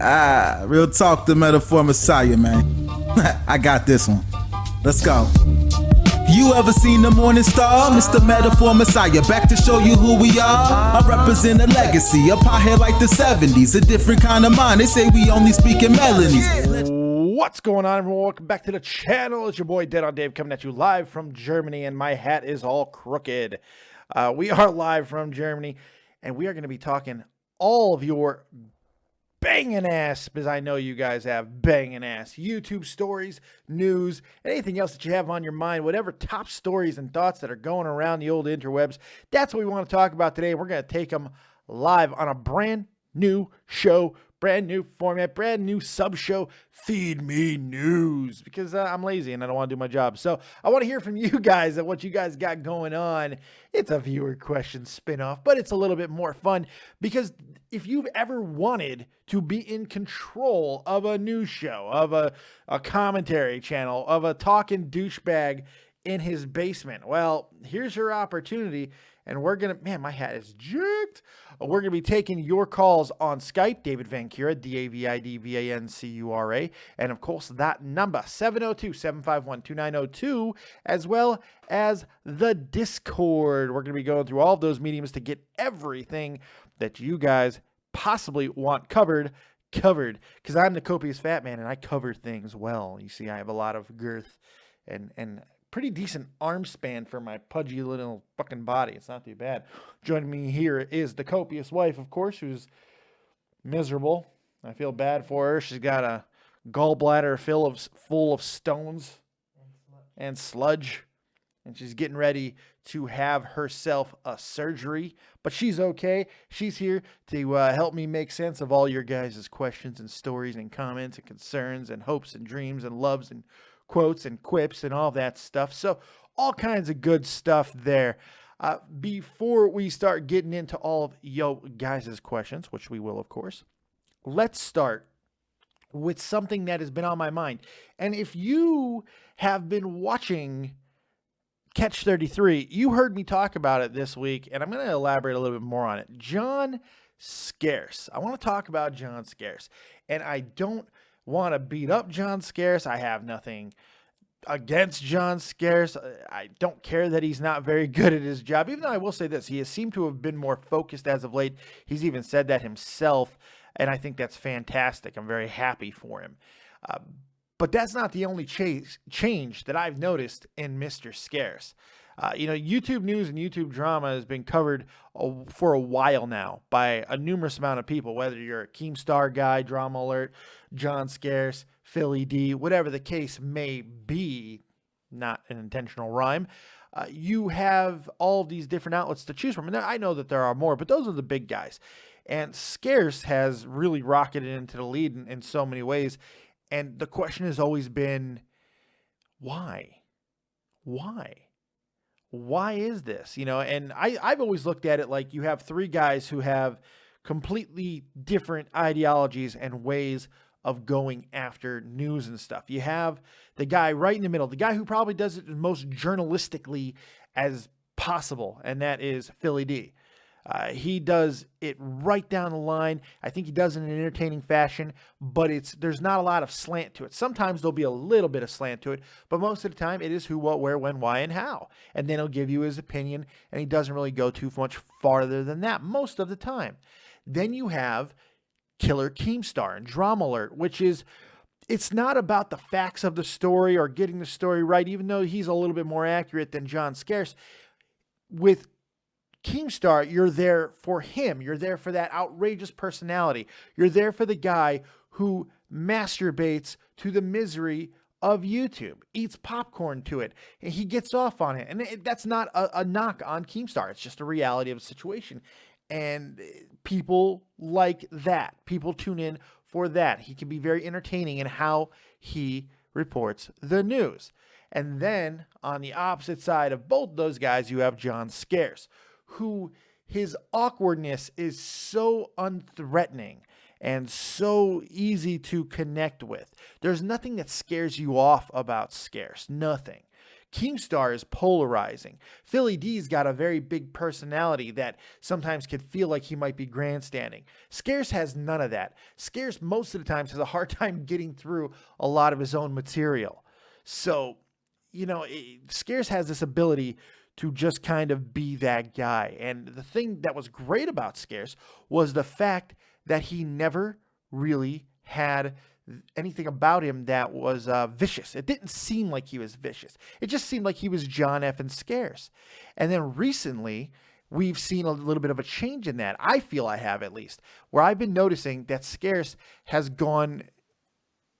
Real talk, the metaphor messiah, man. I got this one. Let's go. You ever seen the morning star? Mr. Metaphor Messiah, back to show you who we are. I represent a legacy, a pothead like the 70s, a different kind of mind. They say we only speak in melodies. What's going on, everyone? Welcome back to the channel. It's your boy Dead on Dave coming at you live from Germany, and my hat is all crooked. We are live from Germany, and we are going to be talking all of your banging ass, because I know you guys have banging ass YouTube stories, news, anything else that you have on your mind, whatever top stories and thoughts that are going around the old interwebs. That's what we want to talk about today. We're going to take them live on a brand new show, brand new format, brand new sub show, Feed Me News, because I'm lazy and I don't want to do my job. So I want to hear from you guys and what you guys got going on. It's a viewer question spinoff, but it's a little bit more fun, because if you've ever wanted to be in control of a news show, of a commentary channel, of a talking douchebag in his basement, well, here's your opportunity. And we're going to, man, my hat is jerked. We're going to be taking your calls on Skype, David Vancura, DavidVancura. And of course, that number, 702-751-2902, as well as the Discord. We're going to be going through all of those mediums to get everything that you guys possibly want covered. Because I'm the copious fat man and I cover things well. You see, I have a lot of girth and pretty decent arm span for my pudgy little fucking body. It's not too bad. Joining me here is the copious wife, of course, who's miserable. I feel bad for her. She's got a gallbladder full of stones and sludge, and she's getting ready to have herself a surgery, but she's okay. She's here to help me make sense of all your guys' questions and stories and comments and concerns and hopes and dreams and loves and quotes and quips and all that stuff. So all kinds of good stuff there. Before we start getting into all of yo guys' questions, which we will, of course, let's start with something that has been on my mind. And if you have been watching Catch 33, you heard me talk about it this week, and I'm going to elaborate a little bit more on it. John Scarce. I want to talk about John Scarce, and I don't want to beat up John Scarce. I have nothing against John Scarce. I don't care that he's not very good at his job, even though I will say this, he has seemed to have been more focused as of late. He's even said that himself, and I think that's fantastic. I'm very happy for him. But that's not the only change that I've noticed in Mr. Scarce. YouTube news and YouTube drama has been covered for a while now by a numerous amount of people, whether you're a Keemstar guy, Drama Alert, John Scarce, Philly D, whatever the case may be, not an intentional rhyme. You have all of these different outlets to choose from. And I know that there are more, but those are the big guys. And Scarce has really rocketed into the lead in so many ways. And the question has always been, why? Why is this? And I've always looked at it like you have three guys who have completely different ideologies and ways of going after news and stuff. You have the guy right in the middle, the guy who probably does it most journalistically as possible, and that is Philly D. He does it right down the line. I think he does it in an entertaining fashion, but there's not a lot of slant to it. Sometimes there'll be a little bit of slant to it, but most of the time it is who, what, where, when, why, and how. And then he'll give you his opinion, and he doesn't really go too much farther than that most of the time. Then you have Killer Keemstar and Drama Alert, which is, it's not about the facts of the story or getting the story right, even though he's a little bit more accurate than John Scarce. With Keemstar, you're there for him. You're there for that outrageous personality. You're there for the guy who masturbates to the misery of YouTube, eats popcorn to it, and he gets off on it. And that's not a knock on Keemstar. It's just a reality of the situation. And people like that. People tune in for that. He can be very entertaining in how he reports the news. And then on the opposite side of both those guys, you have John Scarce, who his awkwardness is so unthreatening and so easy to connect with. There's nothing that scares you off about Scarce. Nothing. Keemstar is polarizing. Philly D's got a very big personality that sometimes could feel like he might be grandstanding. Scarce has none of that. Scarce most of the times has a hard time getting through a lot of his own material. So, Scarce has this ability to just kind of be that guy. And the thing that was great about Scarce was the fact that he never really had anything about him that was vicious. It didn't seem like he was vicious. It just seemed like he was John F. and Scarce. And then recently, we've seen a little bit of a change in that. I feel I have, at least, where I've been noticing that Scarce has gone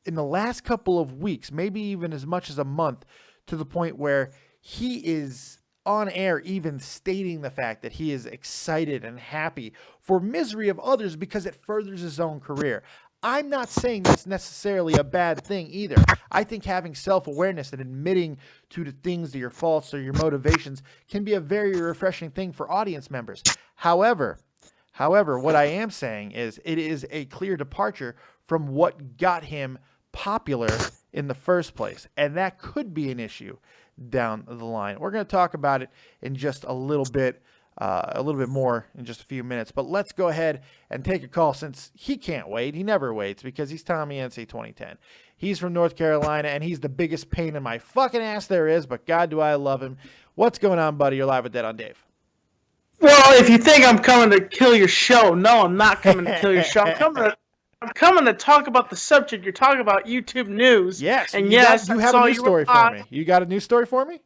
in the last couple of weeks, maybe even as much as a month, to the point where he is on air even stating the fact that he is excited and happy for misery of others because it furthers his own career. I'm not saying that's necessarily a bad thing either. I think having self-awareness and admitting to the things that your faults or your motivations can be a very refreshing thing for audience members. However, what I am saying is it is a clear departure from what got him popular in the first place, and that could be an issue down the line. We're going to talk about it in just a little bit more in just a few minutes, but let's go ahead and take a call since he can't wait. He never waits because he's Tommy NC 2010. He's from North Carolina, and he's the biggest pain in my fucking ass there is, but God, do I love him. What's going on, buddy? You're live with Dead on Dave. Well, if you think I'm coming to kill your show, no, I'm not coming to kill your show. I'm coming to talk about the subject. You're talking about YouTube news. Yes, and you have a new story for me. You got a new story for me?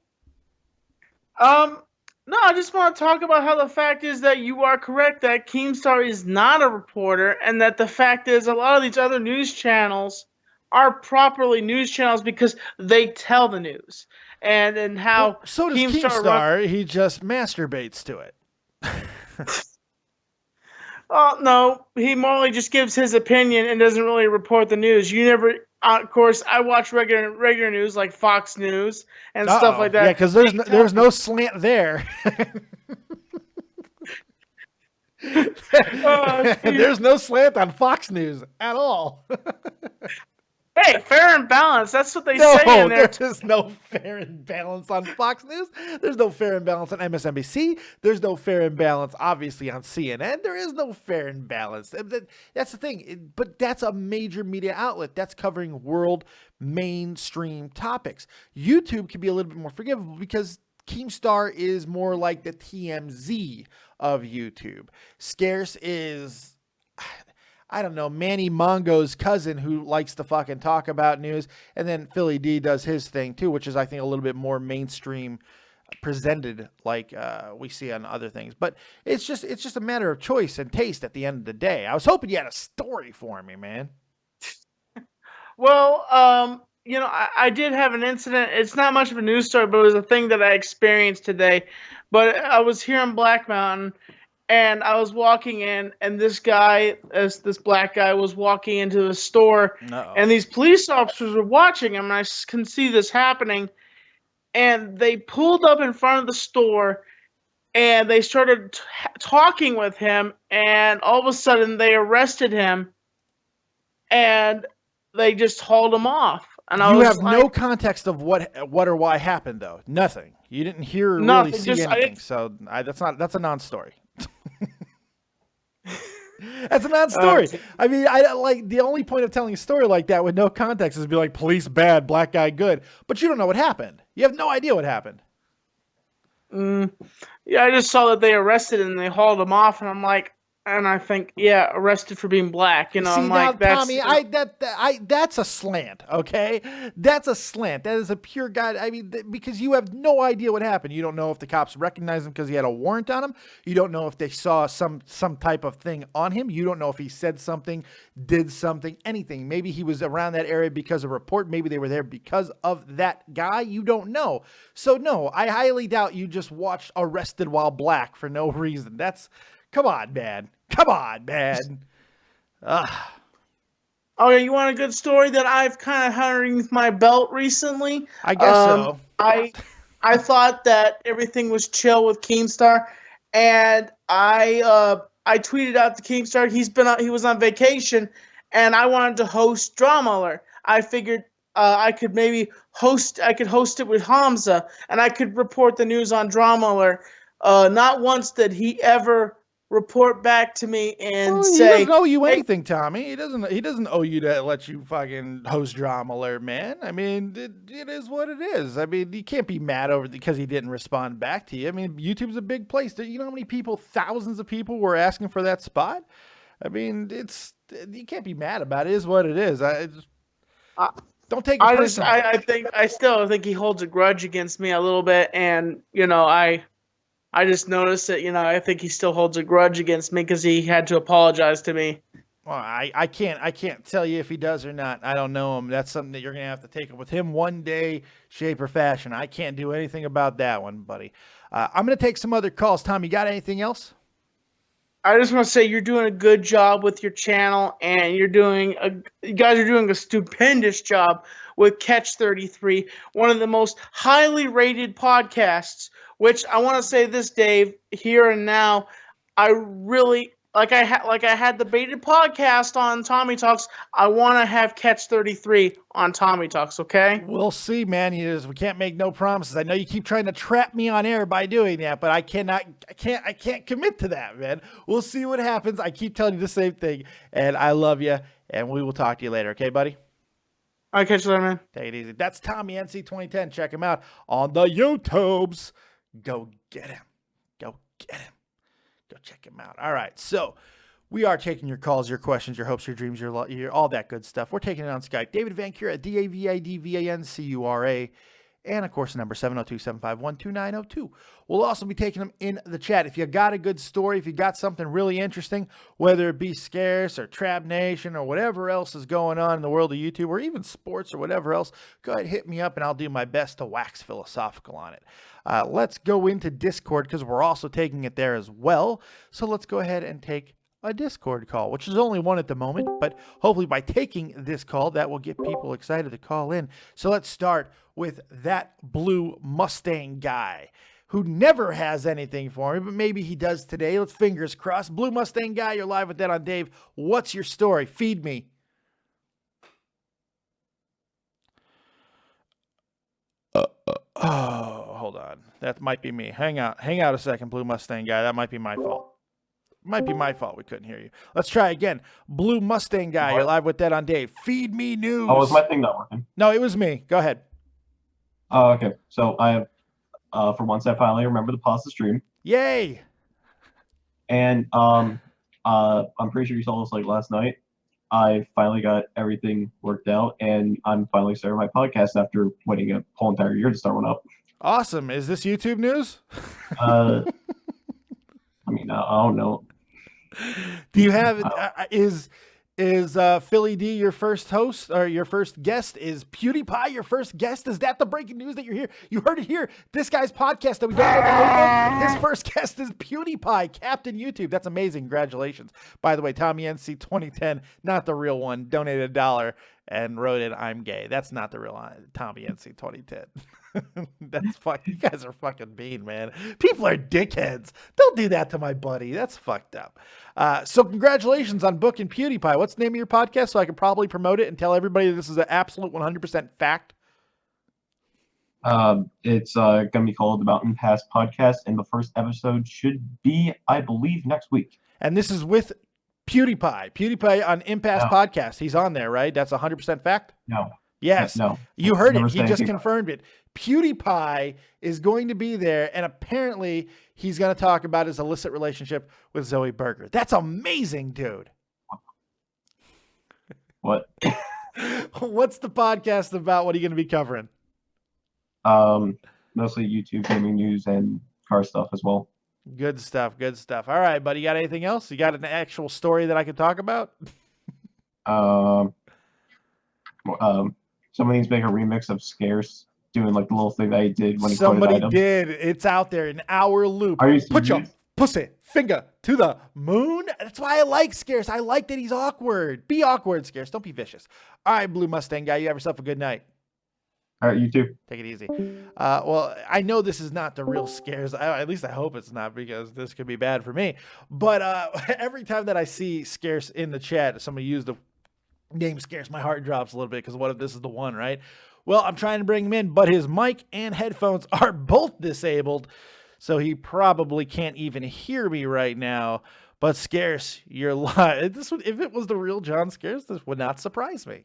No, I just want to talk about how the fact is that you are correct that Keemstar is not a reporter, and that the fact is a lot of these other news channels are properly news channels because they tell the news. And how well, so does Keemstar. He just masturbates to it. Oh, no, he morally just gives his opinion and doesn't really report the news. You never, of course, I watch regular news like Fox News and stuff like that. Yeah, because there's no slant there. There's no slant on Fox News at all. Hey, fair and balanced. That's what they say in there. There's no fair and balance on Fox News. There's no fair and balance on MSNBC. There's no fair and balance, obviously, on CNN. There is no fair and balance. That's the thing. But that's a major media outlet. That's covering world mainstream topics. YouTube can be a little bit more forgivable because Keemstar is more like the TMZ of YouTube. Scarce is, I don't know, Manny Mongo's cousin who likes to fucking talk about news. And then Philly D does his thing too, which is, I think, a little bit more mainstream presented like we see on other things. But it's just a matter of choice and taste at the end of the day. I was hoping you had a story for me, man. Well, I did have an incident. It's not much of a news story, but it was a thing that I experienced today. But I was here in Black Mountain, and I was walking in, and this black guy was walking into the store, and these police officers were watching him, and I can see this happening, and they pulled up in front of the store, and they started talking with him, and all of a sudden they arrested him, and they just hauled him off. And you have no context of what or why happened, though. Nothing. You didn't hear or really see anything, so that's a non-story. That's a non-story. I mean, I like the only point of telling a story like that with no context is to be like, police bad, black guy good, but you don't know what happened. You have no idea what happened. Yeah, I just saw that they arrested him and they hauled him off, and I'm like, and I think, yeah, arrested for being black. You know, see, I'm like, that's Tommy, that's a slant. Okay, that's a slant. That is a pure guy. I mean, because you have no idea what happened. You don't know if the cops recognized him because he had a warrant on him. You don't know if they saw some type of thing on him. You don't know if he said something, did something, anything. Maybe he was around that area because of a report. Maybe they were there because of that guy. You don't know. So no, I highly doubt you just watched Arrested While Black for no reason. Come on, man. Oh, you want a good story that I've kind of had underneath my belt recently? I guess so. I thought that everything was chill with Keemstar, and I I tweeted out to Keemstar he was on vacation, and I wanted to host Drama Alert. I figured I could host it with Hamza, and I could report the news on Drama Alert. Not once did he ever report back to me and say, he doesn't owe you anything, Tommy. He doesn't owe you to let you fucking host Drama Alert, man. I mean, it is what it is. I mean, you can't be mad over because he didn't respond back to you. I mean, YouTube's a big place. You know how many people, thousands of people were asking for that spot? I mean, you can't be mad about it. It is what it is. Don't take it personally. I still think he holds a grudge against me a little bit, and I just noticed that, I think he still holds a grudge against me because he had to apologize to me. Well, I can't tell you if he does or not. I don't know him. That's something that you're going to have to take up with him one day, shape or fashion. I can't do anything about that one, buddy. I'm going to take some other calls. Tom, you got anything else? I just want to say you're doing a good job with your channel, and you guys are doing a stupendous job with Catch 33, one of the most highly rated podcasts. Which I want to say this, Dave, here and now. I really like I had the baited podcast on Tommy Talks. I want to have Catch 33 on Tommy Talks. Okay, we'll see, man. We can't make no promises. I know you keep trying to trap me on air by doing that, but I can't commit to that, man. We'll see what happens. I keep telling you the same thing, and I love you, and we will talk to you later. Okay, buddy? I'll catch you later, man. Take it easy. That's Tommy NC 2010. Check him out on the YouTubes. Go get him. Go get him. Go check him out. All right. So we are taking your calls, your questions, your hopes, your dreams, your all that good stuff. We're taking it on Skype. David Vancura, DavidVancura. And, of course, the number 702-751-2902. We'll also be taking them in the chat. If you got a good story, if you got something really interesting, whether it be Scarce or Trap Nation or whatever else is going on in the world of YouTube or even sports or whatever else, go ahead, hit me up, and I'll do my best to wax philosophical on it. Let's go into Discord because we're also taking it there as well. So let's go ahead and take a Discord call, which is only one at the moment, but hopefully by taking this call, that will get people excited to call in. So let's start with that blue Mustang guy who never has anything for me, but maybe he does today. Let's fingers crossed. Blue Mustang guy, you're live with that on Dave. What's your story? Feed me. Oh, hold on. That might be me. Hang out a second, Blue Mustang guy. That might be my fault. Might be my fault we couldn't hear you. Let's try again. Blue Mustang guy, you're live with that on Dave. Feed me news. Oh, was my thing not working? No, it was me. Go ahead. Oh, okay. So I have, for once, I finally remember to pause the stream. Yay! And I'm pretty sure you saw this like last night. I finally got everything worked out, and I'm finally starting my podcast after waiting a whole entire year to start one up. Awesome. Is this YouTube news? I mean, I don't know. Do you have is Philly D your first host or your first guest? Is PewDiePie your first guest? Is that the breaking news that you're here? You heard it here. This guy's podcast that we don't know the name of. His first guest is PewDiePie, Captain YouTube. That's amazing. Congratulations. By the way, Tommy NC 2010, not the real one, donated $1 and wrote in "I'm gay." That's not the real Tommy NC 2010. That's fuck. You guys are fucking mean, man. People are dickheads. Don't do that to my buddy. That's fucked up. So congratulations on booking PewDiePie. What's the name of your podcast so I can probably promote it and tell everybody this is an absolute 100% fact? It's going to be called the Mountain Pass Podcast, and the first episode should be, I believe, next week. And this is with PewDiePie. PewDiePie on Impasse Podcast. He's on there, right? That's 100% fact? No. Yes. No. You heard it. He just confirmed it. PewDiePie is going to be there, and apparently he's going to talk about his illicit relationship with Zoe Burger. That's amazing, dude. What? What's the podcast about? What are you going to be covering? Mostly YouTube gaming news and car stuff as well. Good stuff. Good stuff. All right, buddy. You got anything else? You got an actual story that I could talk about? Somebody needs to make a remix of Scarce, doing like the little thing that he did when he somebody did. It's out there, an hour loop. Are you Put your pussy finger to the moon. That's why I like Scarce. I like that he's awkward. Be awkward, Scarce. Don't be vicious. All right, Blue Mustang guy. You have yourself a good night. All right, you too. Take it easy. Well, I know this is not the real Scarce. At least I hope it's not, because this could be bad for me. But every time that I see Scarce in the chat, somebody used the name Scarce, my heart drops a little bit, because what if this is the one, right? Well, I'm trying to bring him in, but his mic and headphones are both disabled, so he probably can't even hear me right now. But Scarce, you're live. If it was the real John Scarce, this would not surprise me.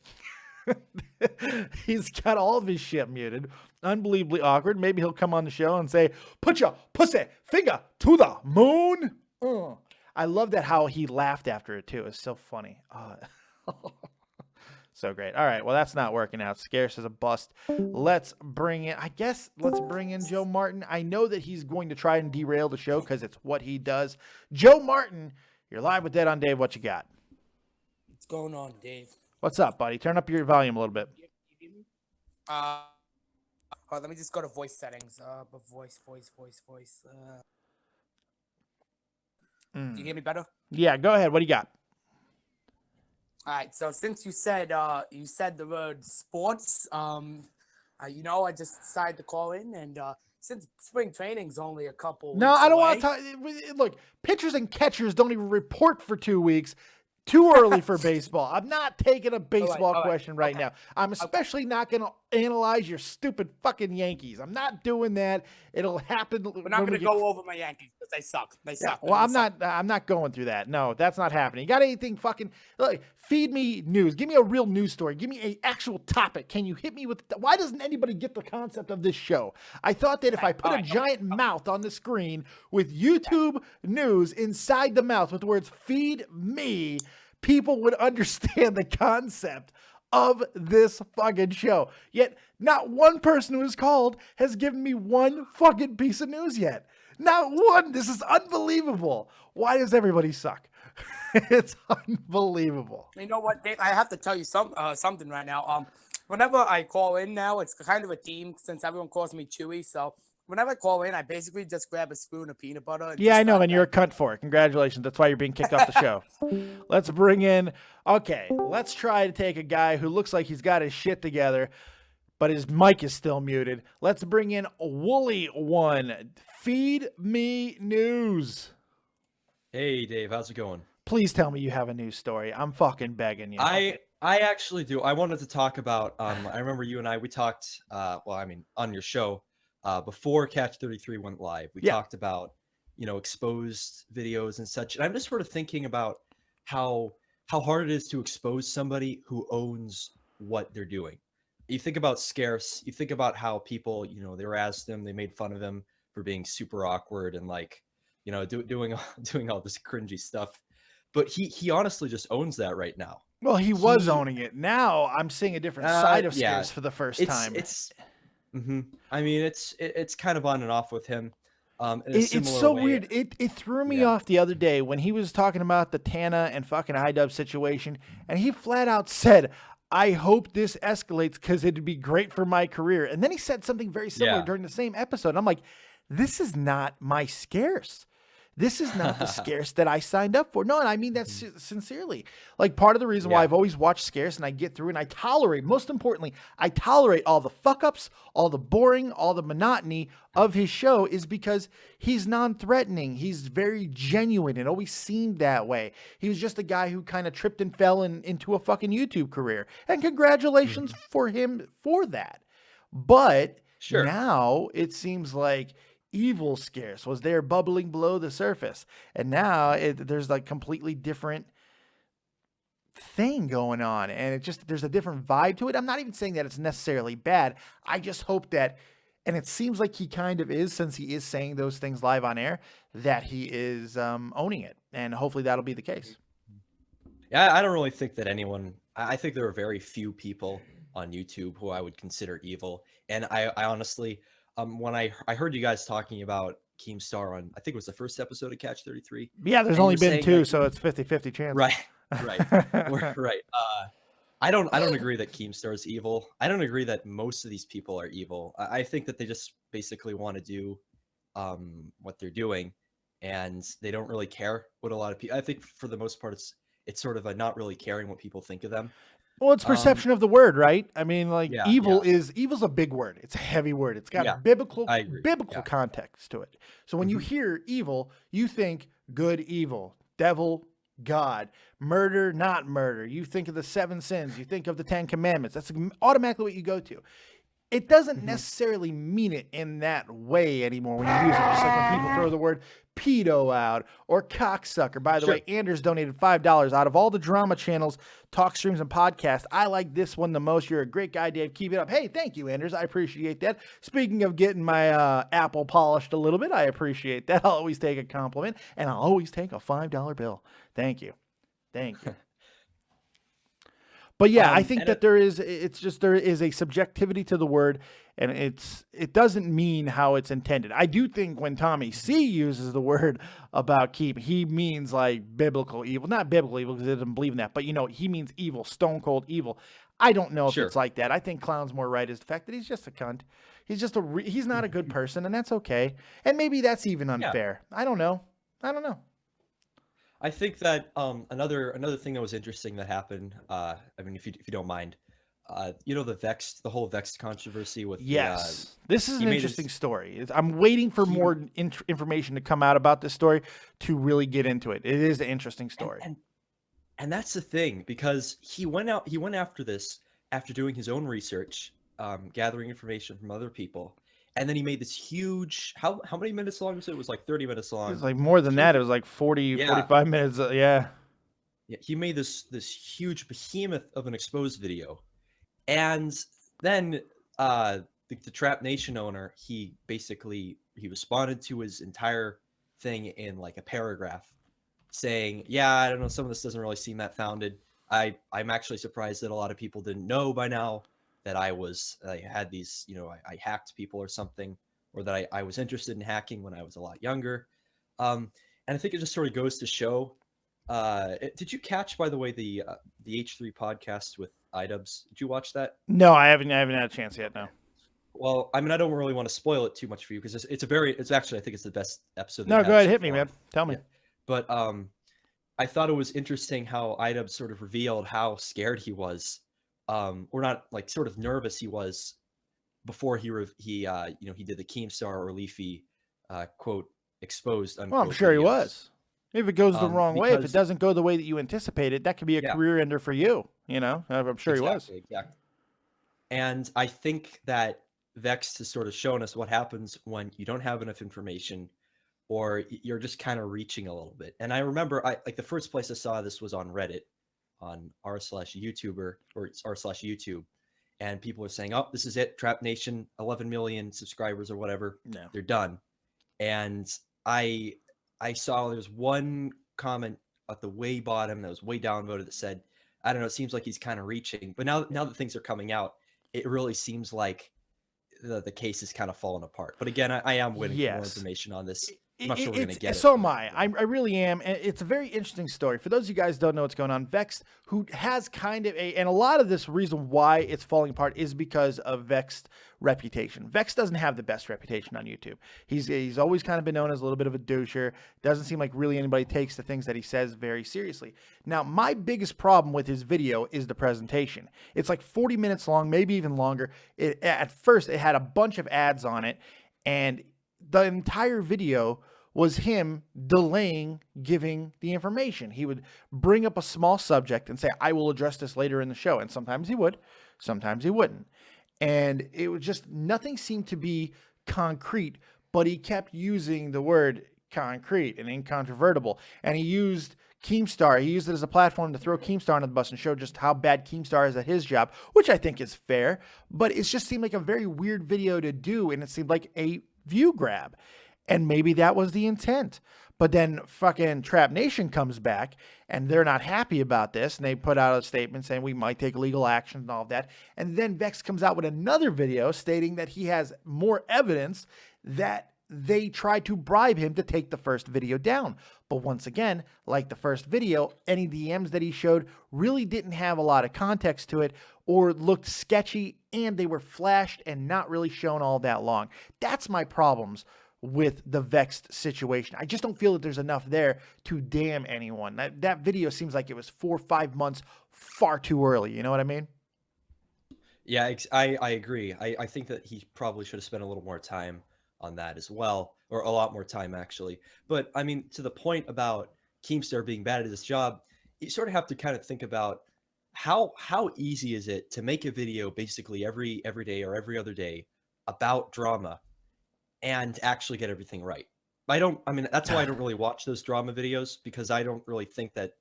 He's got all of his shit muted. Unbelievably awkward. Maybe he'll come on the show and say, "Put your pussy finger to the moon." I love that how he laughed after it too. It's so funny. So great. All right. Well, that's not working out. Scarce is a bust. Let's bring in Joe Martin. I know that he's going to try and derail the show because it's what he does. Joe Martin, you're live with Dead on Dave. What you got? What's going on, Dave? What's up, buddy? Turn up your volume a little bit. Let me just go to voice settings. Voice. Do you hear me better? Yeah, go ahead. What do you got? All right. So since you said the word sports, I just decided to call in, and since spring training's only a couple weeks No, I don't away, want to talk. Look, pitchers and catchers don't even report for 2 weeks. Too early for baseball. I'm not taking a baseball question right now. I'm especially not going to analyze your stupid fucking Yankees. I'm not doing that. It'll happen. We're not going to go over my Yankees because they suck. They suck. Well, I'm not going through that. No, that's not happening. You got anything fucking, look, feed me news. Give me a real news story. Give me an actual topic. Can you hit me with, why doesn't anybody get the concept of this show? I thought that if I put a giant mouth on the screen with YouTube news inside the mouth with the words "feed me," people would understand the concept of this fucking show. Yet not one person who has called has given me one fucking piece of news yet. Not one. This is unbelievable. Why does everybody suck? It's unbelievable. You know what, Dave? I have to tell you something right now. Whenever I call in now, it's kind of a theme since everyone calls me Chewy. So whenever I call in, I basically just grab a spoon of peanut butter. And yeah, I know, and you're a cunt for it. Congratulations. That's why you're being kicked off the show. Let's bring in, let's try to take a guy who looks like he's got his shit together, but his mic is still muted. Let's bring in Wooly One. Feed me news. Hey, Dave, how's it going? Please tell me you have a news story. I'm fucking begging you. I actually do. I wanted to talk about, I remember you and we talked, on your show, before Catch 33 went live. We talked about, exposed videos and such. And I'm just sort of thinking about how hard it is to expose somebody who owns what they're doing. You think about Scarce, you think about how people, they razzed him, they made fun of him for being super awkward and doing all this cringy stuff. But he honestly just owns that right now. Well, he was owning it. Now I'm seeing a different side of Scarce for the first time. I mean, it's kind of on and off with him. It's so weird. It threw me off the other day when he was talking about the Tana and fucking iDub situation, and he flat out said, "I hope this escalates because it'd be great for my career." And then he said something very similar during the same episode. And I'm like, this is not my Scarce. This is not the Scarce that I signed up for. No, and I mean that sincerely. Like, part of the reason why I've always watched Scarce and I get through and I tolerate, most importantly, I tolerate all the fuck-ups, all the boring, all the monotony of his show is because he's non-threatening. He's very genuine and always seemed that way. He was just a guy who kind of tripped and fell into a fucking YouTube career. And congratulations for him for that. But now it seems like evil Scarce was there bubbling below the surface, and now there's like completely different thing going on, and there's a different vibe to it. I'm not even saying that it's necessarily bad. I just hope that, and it seems like he kind of is, since he is saying those things live on air, that he is owning it, and hopefully that'll be the case. Yeah, I don't really think that I think there are very few people on YouTube who I would consider evil, and I honestly, when I heard you guys talking about Keemstar on, I think it was the first episode of Catch 33. Yeah, there's only been two, so it's 50-50 chance. Right. Right. I don't agree that Keemstar is evil. I don't agree that most of these people are evil. I think that they just basically want to do what they're doing, and they don't really care what a lot of people. I think for the most part, it's sort of a not really caring what people think of them. Well, it's perception of the word, right? I mean, like Yeah, evil's a big word. It's a heavy word. It's got Yeah, biblical I agree. Yeah. context to it. So when you hear evil, you think good, evil, devil, God, murder, not murder. You think of the 7 sins. You think of the 10 commandments. That's automatically what you go to. It doesn't necessarily mean it in that way anymore when you use it. Just like when people throw the word pedo out or cocksucker. By the way, Anders donated $5 out of all the drama channels, talk streams, and podcasts. I like this one the most. You're a great guy, Dave. Keep it up. Hey, thank you, Anders. I appreciate that. Speaking of getting my apple polished a little bit, I appreciate that. I'll always take a compliment, and I'll always take a $5 bill. Thank you. Thank you. But yeah, I think that there is a subjectivity to the word, and it doesn't mean how it's intended. I do think when Tommy C uses the word about keep, he means like biblical evil, not biblical evil because he doesn't believe in that, but he means evil, stone cold evil. I don't know if it's like that. I think Clown's more right is the fact that he's just a cunt. He's just he's not a good person, and that's okay. And maybe that's even unfair. Yeah. I don't know. I think that another thing that was interesting that happened. I mean, if you don't mind, the whole Vexed controversy with this is an interesting story. I'm waiting for more information to come out about this story to really get into it. It is an interesting story, and that's the thing because he went after this after doing his own research, gathering information from other people. And then he made this huge, how many minutes long was it? It was like 30 minutes long. It was like more than that. It was like 45 minutes. Yeah. He made this huge behemoth of an exposed video. And then the Trap Nation owner, he responded to his entire thing in like a paragraph saying, yeah, I don't know, some of this doesn't really seem that founded. I'm actually surprised that a lot of people didn't know by now that I had these, I hacked people or something, or that I was interested in hacking when I was a lot younger. And I think it just sort of goes to show, did you catch, by the way, the H3 podcast with iDubbbz? Did you watch that? No, I haven't had a chance yet. No. Well, I mean, I don't really want to spoil it too much for you because it's actually, I think it's the best episode. No, go ahead. Hit me, man. Tell me. Yeah. But I thought it was interesting how iDubbbz sort of revealed how scared he was. Or not, like sort of nervous he was before he did the Keemstar or Leafy quote exposed. Well, I'm sure videos. He was. If it goes the wrong way, if it doesn't go the way that you anticipated, that could be a career ender for you. I'm sure he was. Exactly. And I think that Vexed has sort of shown us what happens when you don't have enough information, or you're just kind of reaching a little bit. And I remember, the first place I saw this was on Reddit. On r/YouTuber or r/YouTube, and people are saying, "Oh, this is it, Trap Nation, 11 million subscribers or whatever. No. They're done." And I saw there's one comment at the way bottom that was way downvoted that said, "I don't know, it seems like he's kind of reaching." But now that things are coming out, it really seems like the case is kind of falling apart. But again, I am waiting for more information on this. I'm not sure we're going to get it. So am I. I really am. And it's a very interesting story. For those of you guys who don't know what's going on, Vexed, who has kind of and a lot of this reason why it's falling apart is because of Vexed reputation. Vexed doesn't have the best reputation on YouTube. He's always kind of been known as a little bit of a doucher. Doesn't seem like really anybody takes the things that he says very seriously. Now, my biggest problem with his video is the presentation. It's like 40 minutes long, maybe even longer. At first, it had a bunch of ads on it, and the entire video was him delaying giving the information. He would bring up a small subject and say, I will address this later in the show. And sometimes he would, sometimes he wouldn't. And it was just, nothing seemed to be concrete, but he kept using the word concrete and incontrovertible. And he used Keemstar. He used it as a platform to throw Keemstar under the bus and show just how bad Keemstar is at his job, which I think is fair. But it just seemed like a very weird video to do, and it seemed like a view grab. And maybe that was the intent. But then fucking Trap Nation comes back and they're not happy about this. And they put out a statement saying we might take legal action and all of that. And then Vex comes out with another video stating that he has more evidence that they tried to bribe him to take the first video down. But once again, like the first video, any DMs that he showed really didn't have a lot of context to it or looked sketchy, and they were flashed and not really shown all that long. That's my problems with the Vexed situation. I just don't feel that there's enough there to damn anyone. That video seems like it was 4 or 5 months far too early. You know what I mean? Yeah, I agree. I think that he probably should have spent a little more time on that as well, or a lot more time actually. But I mean, to the point about Keemstar being bad at his job, you sort of have to kind of think about how easy is it to make a video basically every day or every other day about drama and actually get everything right. I mean, that's why I don't really watch those drama videos, because I don't really think that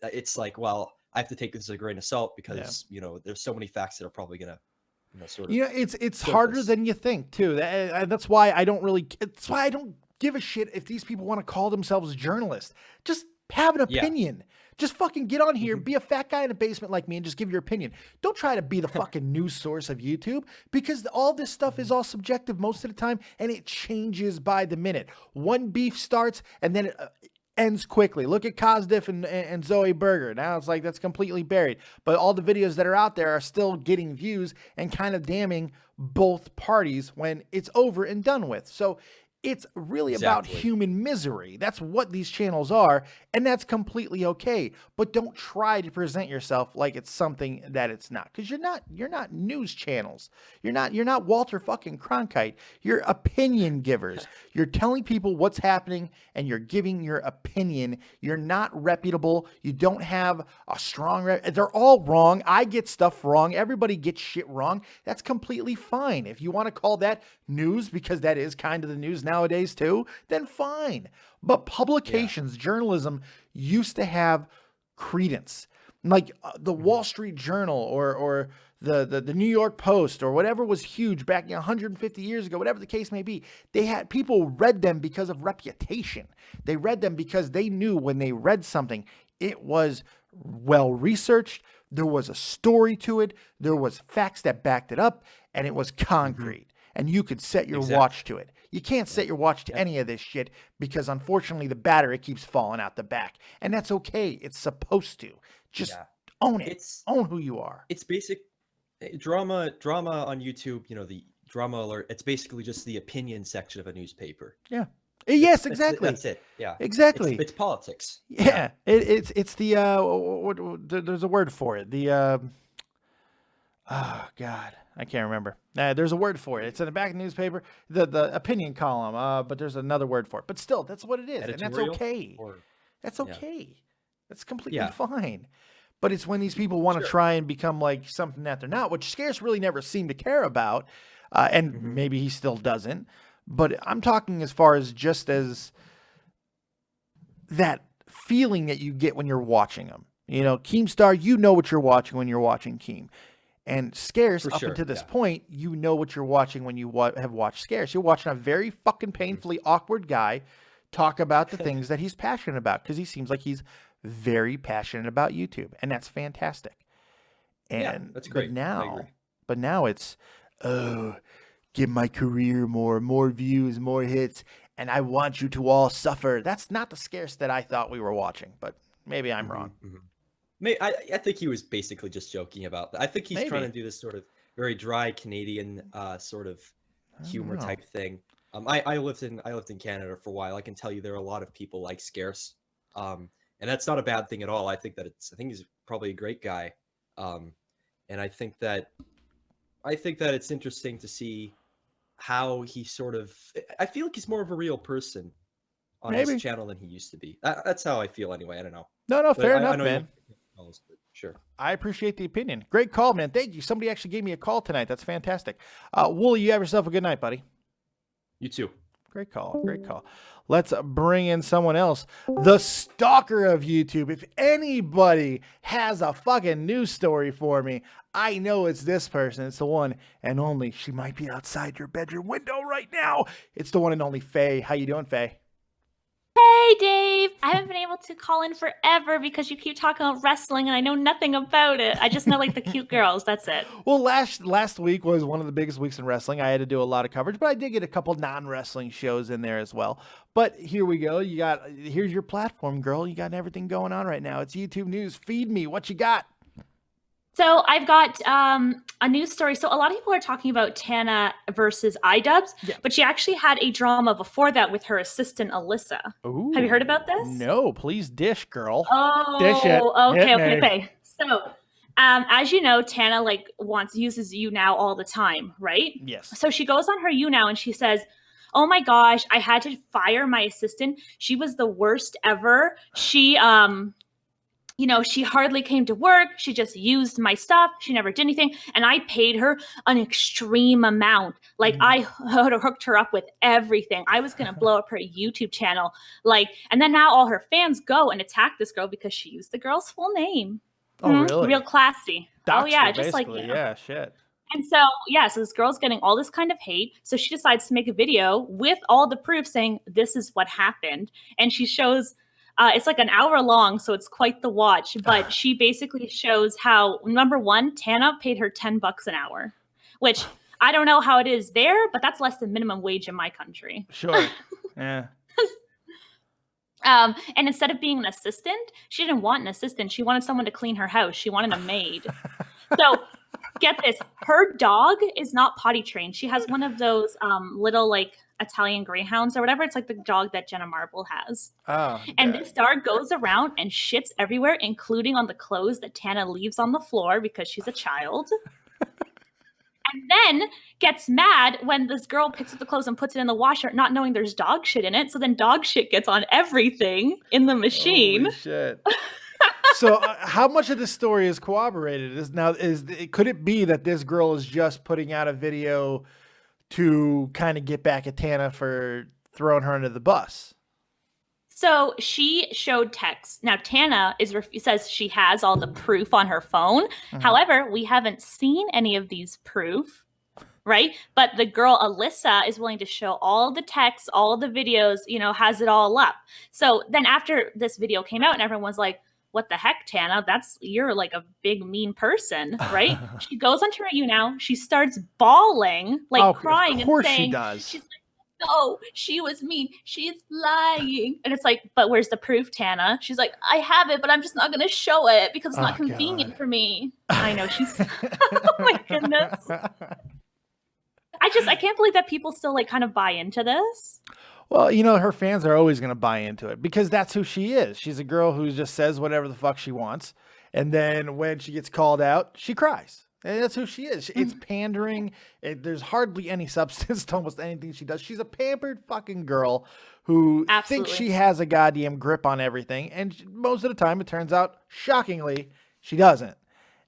it's like, well, I have to take this as a grain of salt because, you know, there's so many facts that are probably going to, you know, sort of. You know, it's harder than you think too. That's why I don't give a shit if these people want to call themselves journalists. Just have an opinion. Just fucking get on here, be a fat guy in a basement like me, and just give your opinion. Don't try to be the fucking news source of YouTube, because all this stuff is all subjective most of the time, and it changes by the minute. One beef starts, and then it ends quickly. Look at Kosdiff and Zoe Burger. Now it's like that's completely buried. But all the videos that are out there are still getting views and kind of damning both parties when it's over and done with. So it's really about human misery. That's what these channels are, and that's completely okay. But don't try to present yourself like it's something that it's not, because you're not news channels. You're not Walter fucking Cronkite. You're opinion givers. You're telling people what's happening, and you're giving your opinion. You're not reputable. You don't have a strong they're all wrong. I get stuff wrong. Everybody gets shit wrong. That's completely fine. If you want to call that news, because that is kind of the news nowadays too, then fine. But publications, journalism used to have credence. Like the Wall Street Journal or the New York Post or whatever was huge back 150 years ago, whatever the case may be, they had people read them because of reputation. They read them because they knew when they read something, it was well researched, there was a story to it, there was facts that backed it up, and it was concrete. And you could set your watch to it. You can't set your watch to any of this shit, because unfortunately the battery keeps falling out the back. And that's okay. It's supposed to. Just own it. Own who you are. It's basic drama on YouTube, you know, the drama alert. It's basically just the opinion section of a newspaper. Yeah. Yes, exactly. That's it. Yeah. Exactly. It's politics. Yeah. It's the there's a word for it. The oh God, I can't remember. There's a word for it. It's in the back of the newspaper, the opinion column. But there's another word for it. But still, that's what it is, and that's okay. That's okay. That's completely fine. But it's when these people want to try and become like something that they're not, which Scarce really never seemed to care about, and maybe he still doesn't. But I'm talking as far as just as that feeling that you get when you're watching them. You know, Keemstar, you know what you're watching when you're watching Keem. And Scarce, up until this point, you know what you're watching when you have watched Scarce. You're watching a very fucking painfully awkward guy talk about the things that he's passionate about, because he seems like he's very passionate about YouTube, and that's fantastic. And that's great. But now it's, give my career more views, more hits, and I want you to all suffer. That's not the Scarce that I thought we were watching, but maybe I'm wrong. I think he was basically just joking about that. I think he's trying to do this sort of very dry Canadian sort of humor type thing. I lived in Canada for a while. I can tell you there are a lot of people like Scarce, and that's not a bad thing at all. I think he's probably a great guy, and I think that it's interesting to see how he sort of. I feel like he's more of a real person on his channel than he used to be. That's how I feel anyway. I don't know. No, fair enough, man. Sure. I appreciate the opinion. Great call, man. Thank you. Somebody actually gave me a call tonight. That's fantastic. Wooly, you have yourself a good night, buddy. You too. Great call. Great call. Let's bring in someone else. The stalker of YouTube. If anybody has a fucking news story for me, I know it's this person. It's the one and only. She might be outside your bedroom window right now. It's the one and only Faye. How you doing, Faye? Hey, Dave. I haven't been able to call in forever because you keep talking about wrestling and I know nothing about it. I just know like the cute girls. That's it. Well, last week was one of the biggest weeks in wrestling. I had to do a lot of coverage, but I did get a couple non-wrestling shows in there as well. But here we go. Here's your platform, girl. You got everything going on right now. It's YouTube News. Feed me. What you got? So I've got a news story. So a lot of people are talking about Tana versus iDubbbz, but she actually had a drama before that with her assistant Alyssa. Ooh. Have you heard about this? No, please dish, girl. Oh, Dish it. Okay. So, as you know, Tana uses YouNow all the time, right? Yes. So she goes on her YouNow and she says, "Oh my gosh, I had to fire my assistant. She was the worst ever. She she hardly came to work. She just used my stuff. She never did anything. And I paid her an extreme amount. Like I hooked her up with everything. I was going to blow up her YouTube channel. And then now all her fans go and attack this girl because she used the girl's full name. Oh, really? Real classy. Doxed oh, yeah. her, Just basically. Yeah, shit. And so, so this girl's getting all this kind of hate. So she decides to make a video with all the proof saying this is what happened. And she shows... it's like an hour long, so it's quite the watch. But she basically shows how, number one, Tana paid her $10 an hour, which I don't know how it is there, but that's less than minimum wage in my country. Sure. Yeah. And instead of being an assistant, she didn't want an assistant. She wanted someone to clean her house. She wanted a maid. So get this, her dog is not potty trained. She has one of those little Italian greyhounds or whatever. It's like the dog that Jenna Marble has. Oh. And this dog goes around and shits everywhere, including on the clothes that Tana leaves on the floor because she's a child. And then gets mad when this girl picks up the clothes and puts it in the washer, not knowing there's dog shit in it. So then dog shit gets on everything in the machine. Holy shit. So how much of this story is corroborated? Could it be that this girl is just putting out a video to kind of get back at Tana for throwing her under the bus? So she showed text. Now Tana says she has all the proof on her phone. However, we haven't seen any of these proof, right? But the girl Alyssa is willing to show all the texts, all the videos, has it all up. So then after this video came out and everyone's like, what the heck, Tana? You're like a big mean person, right? She goes onto her YouNow. She starts bawling, crying, of course and saying, she does. She's like, no, she was mean. She's lying. And it's like, but where's the proof, Tana? She's like, I have it, but I'm just not going to show it because it's not convenient for me. I know she's, oh my goodness. I can't believe that people still kind of buy into this. Well, her fans are always going to buy into it because that's who she is. She's a girl who just says whatever the fuck she wants. And then when she gets called out, she cries. And that's who she is. It's pandering. There's hardly any substance to almost anything she does. She's a pampered fucking girl who thinks she has a goddamn grip on everything. And most of the time, it turns out, shockingly, she doesn't.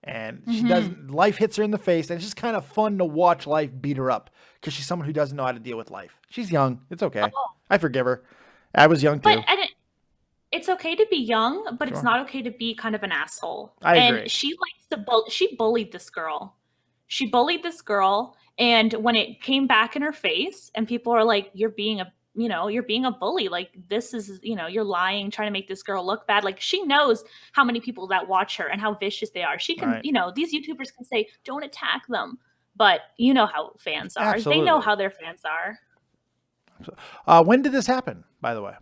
And she doesn't. Life hits her in the face. And it's just kind of fun to watch life beat her up because she's someone who doesn't know how to deal with life. She's young. It's okay. I forgive her. I was young too. But it's okay to be young, but it's not okay to be kind of an asshole. I agree. And she likes to she bullied this girl. She bullied this girl, and when it came back in her face, and people are like, "You're being a bully. Like this is, you're lying, trying to make this girl look bad." Like she knows how many people that watch her and how vicious they are. She can, these YouTubers can say, "Don't attack them," but you know how fans are. Absolutely. They know how their fans are. When did this happen, by the way?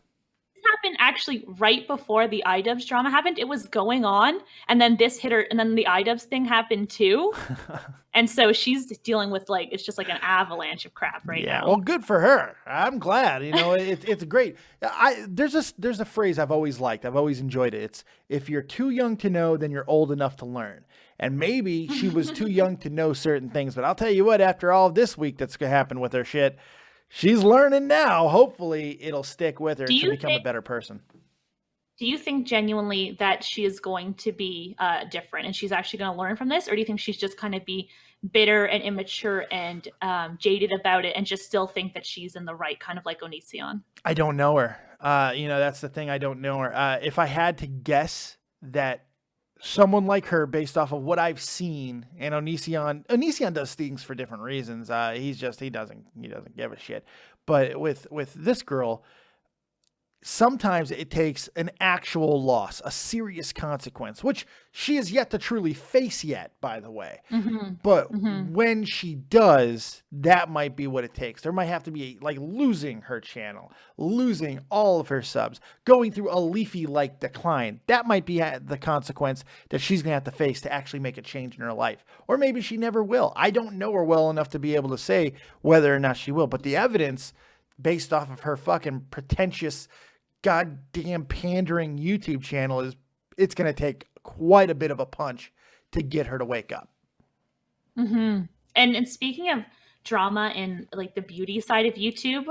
This happened actually right before the iDubbbz drama happened. It was going on, and then this hit her, and then the iDubbbz thing happened too. And so she's dealing with it's just like an avalanche of crap right now. Well, good for her. I'm glad. It's great. There's a phrase I've always liked. I've always enjoyed it. It's if you're too young to know, then you're old enough to learn. And maybe she was too young to know certain things. But I'll tell you what, after all of this week that's going to happen with her shit, she's learning now. Hopefully it'll stick with her and she'll become a better person. Do you think genuinely that she is going to be different and she's actually going to learn from this? Or do you think she's just kind of be bitter and immature and jaded about it and just still think that she's in the right, kind of like Onision? I don't know her. That's the thing. I don't know her. If I had to guess that someone like her, based off of what I've seen, and Onision does things for different reasons. He doesn't give a shit. But with this girl, sometimes it takes an actual loss, a serious consequence, which she has yet to truly face yet, by the way. But when she does, that might be what it takes. There might have to be like losing her channel, losing all of her subs, going through a leafy-like decline. That might be the consequence that she's going to have to face to actually make a change in her life. Or maybe she never will. I don't know her well enough to be able to say whether or not she will. But the evidence based off of her fucking pretentious, goddamn pandering YouTube channel it's going to take quite a bit of a punch to get her to wake up. And speaking of drama and like the beauty side of YouTube,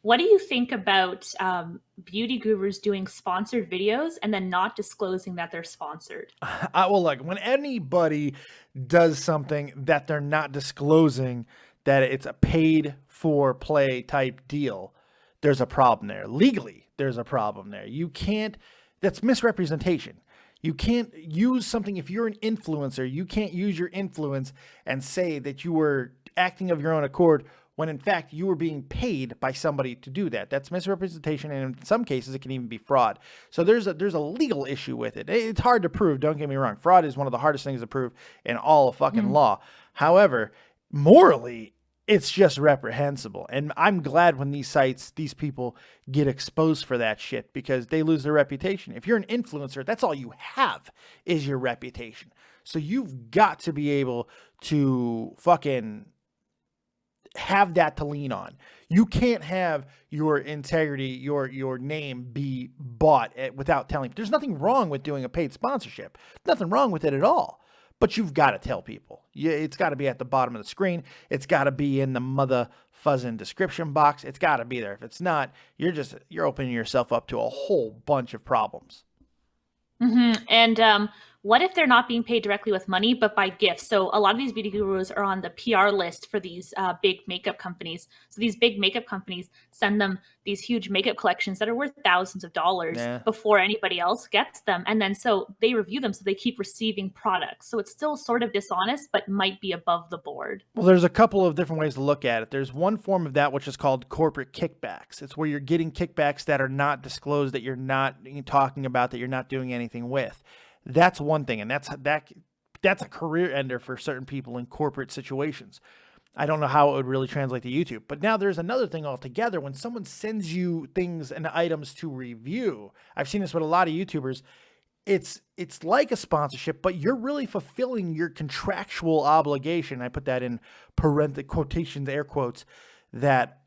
what do you think about beauty gurus doing sponsored videos and then not disclosing that they're sponsored? Well, look, when anybody does something that they're not disclosing that it's a paid for play type deal, there's a problem there. Legally, there's a problem there. You can't, that's misrepresentation. You can't use something, if you're an influencer, you can't use your influence and say that you were acting of your own accord when in fact you were being paid by somebody to do that. That's misrepresentation, and in some cases it can even be fraud. So there's a legal issue with it. It's hard to prove, don't get me wrong. Fraud is one of the hardest things to prove in all of fucking law. However, morally, it's just reprehensible. And I'm glad when these sites, these people get exposed for that shit because they lose their reputation. If you're an influencer, that's all you have is your reputation. So you've got to be able to fucking have that to lean on. You can't have your integrity, your name be bought without telling. There's nothing wrong with doing a paid sponsorship. Nothing wrong with it at all. But you've got to tell people. It's got to be at the bottom of the screen. It's got to be in the mother fuzzing description box. It's got to be there. If it's not, you're opening yourself up to a whole bunch of problems. And what if they're not being paid directly with money, but by gifts? So a lot of these beauty gurus are on the PR list for these big makeup companies. So these big makeup companies send them these huge makeup collections that are worth thousands of dollars before anybody else gets them. And then so they review them, so they keep receiving products. So it's still sort of dishonest, but might be above the board. Well, there's a couple of different ways to look at it. There's one form of that which is called corporate kickbacks. It's where you're getting kickbacks that are not disclosed, that you're not talking about, that you're not doing anything with. That's one thing, and that's a career ender for certain people in corporate situations. I don't know how it would really translate to YouTube. But now there's another thing altogether. When someone sends you things and items to review, I've seen this with a lot of YouTubers, it's like a sponsorship, but you're really fulfilling your contractual obligation. I put that in parentheses, quotations, air quotes, that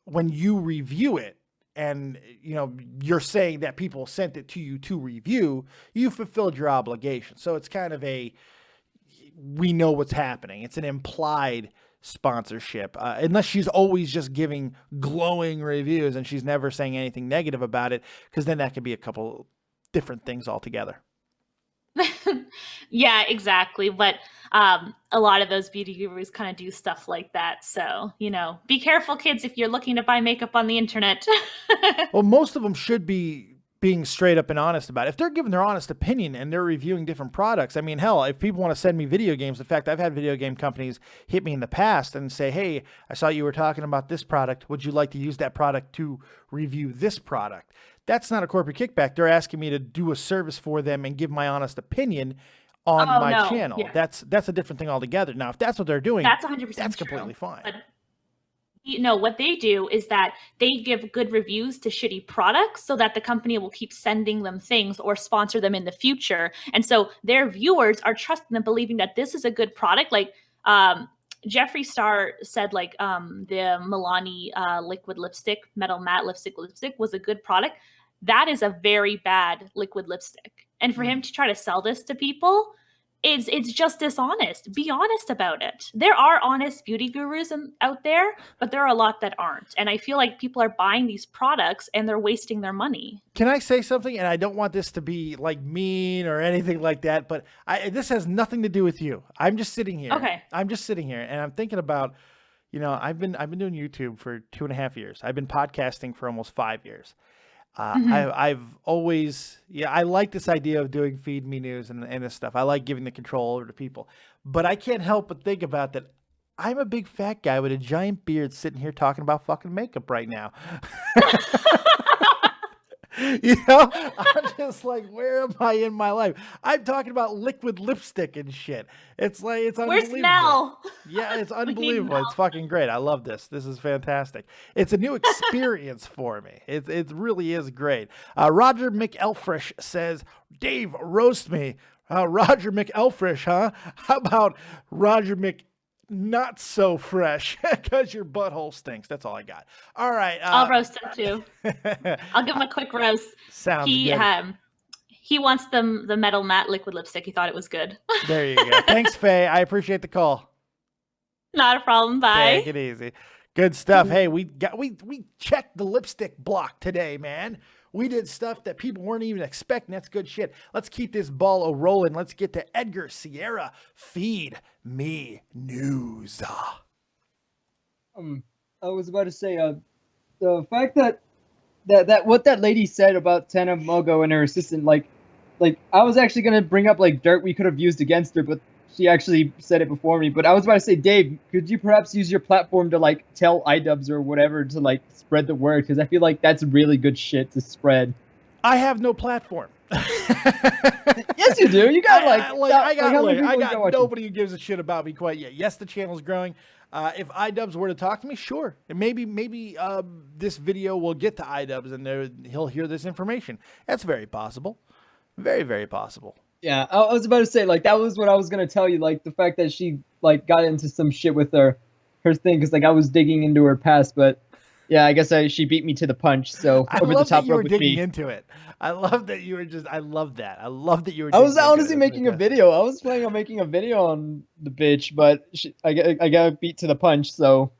when you review it, and you're saying that people sent it to you to review, you fulfilled your obligation. So it's kind of we know what's happening. It's an implied sponsorship, unless she's always just giving glowing reviews and she's never saying anything negative about it, because then that could be a couple different things altogether. Yeah, exactly. But a lot of those beauty gurus kind of do stuff like that. So, be careful, kids, if you're looking to buy makeup on the internet. Well, most of them should be being straight up and honest about it. If they're giving their honest opinion and they're reviewing different products, I mean, hell, if people want to send me video games, in fact, I've had video game companies hit me in the past and say, hey, I saw you were talking about this product. Would you like to use that product to review this product? That's not a corporate kickback. They're asking me to do a service for them and give my honest opinion on my channel. Yeah. That's a different thing altogether. Now, if that's what they're doing, that's 100% that's completely fine. But, what they do is that they give good reviews to shitty products so that the company will keep sending them things or sponsor them in the future. And so their viewers are trusting them, believing that this is a good product. Like Jeffree Star said, like the Milani liquid lipstick, metal matte lipstick was a good product. That is a very bad liquid lipstick. And for him to try to sell this to people, it's just dishonest. Be honest about it. There are honest beauty gurus out there, but there are a lot that aren't. And I feel like people are buying these products and they're wasting their money. Can I say something? And I don't want this to be like mean or anything like that, but this has nothing to do with you. I'm just sitting here. Okay. I'm just sitting here and I'm thinking about, I've been doing YouTube for 2.5 years. I've been podcasting for almost 5 years. I've always, I like this idea of doing feed me news and this stuff. I like giving the control over to people, but I can't help but think about that. I'm a big fat guy with a giant beard sitting here talking about fucking makeup right now. You know, I'm just like, where am I in my life? I'm talking about liquid lipstick and shit. It's like, it's Where's unbelievable. Mel? Yeah, it's We need unbelievable. Mel. It's fucking great. I love this. This is fantastic. It's a new experience for me. It really is great. Roger McElfresh says, Dave, roast me. Roger McElfresh, huh? How about Roger not so fresh because your butthole stinks. That's all I got. All right. I'll roast him too. I'll give him a quick roast. Sounds good. He wants the metal matte liquid lipstick. He thought it was good. There you go. Thanks, Faye. I appreciate the call. Not a problem. Bye. Take it easy. Good stuff. Hey, we checked the lipstick block today, man. We did stuff that people weren't even expecting. That's good shit. Let's keep this ball a-rolling. Let's get to Edgar Sierra. Feed me news. I was about to say, the fact that what that lady said about Tana Mongeau and her assistant, like I was actually gonna bring up like dirt we could have used against her, but she actually said it before me. But I was about to say, Dave, could you perhaps use your platform to like tell iDubbbz or whatever to like spread the word? Because I feel like that's really good shit to spread. I have no platform. Yes, you do. You got I got nobody who gives a shit about me quite yet. Yes, the channel's growing. If iDubbbz were to talk to me, sure. And maybe this video will get to iDubbbz and he'll hear this information. That's very possible. Very, very possible. Yeah, I was about to say, like, that was what I was going to tell you. Like, the fact that she, like, got into some shit with her thing. Because, like, I was digging into her past. But, yeah, I guess she beat me to the punch. So, I over love the top that you rope were with digging me. into it. I love that you were just, I love that. I love that you were I was digging into honestly it. making a video. I was planning on making a video on the bitch. But I got beat to the punch. So,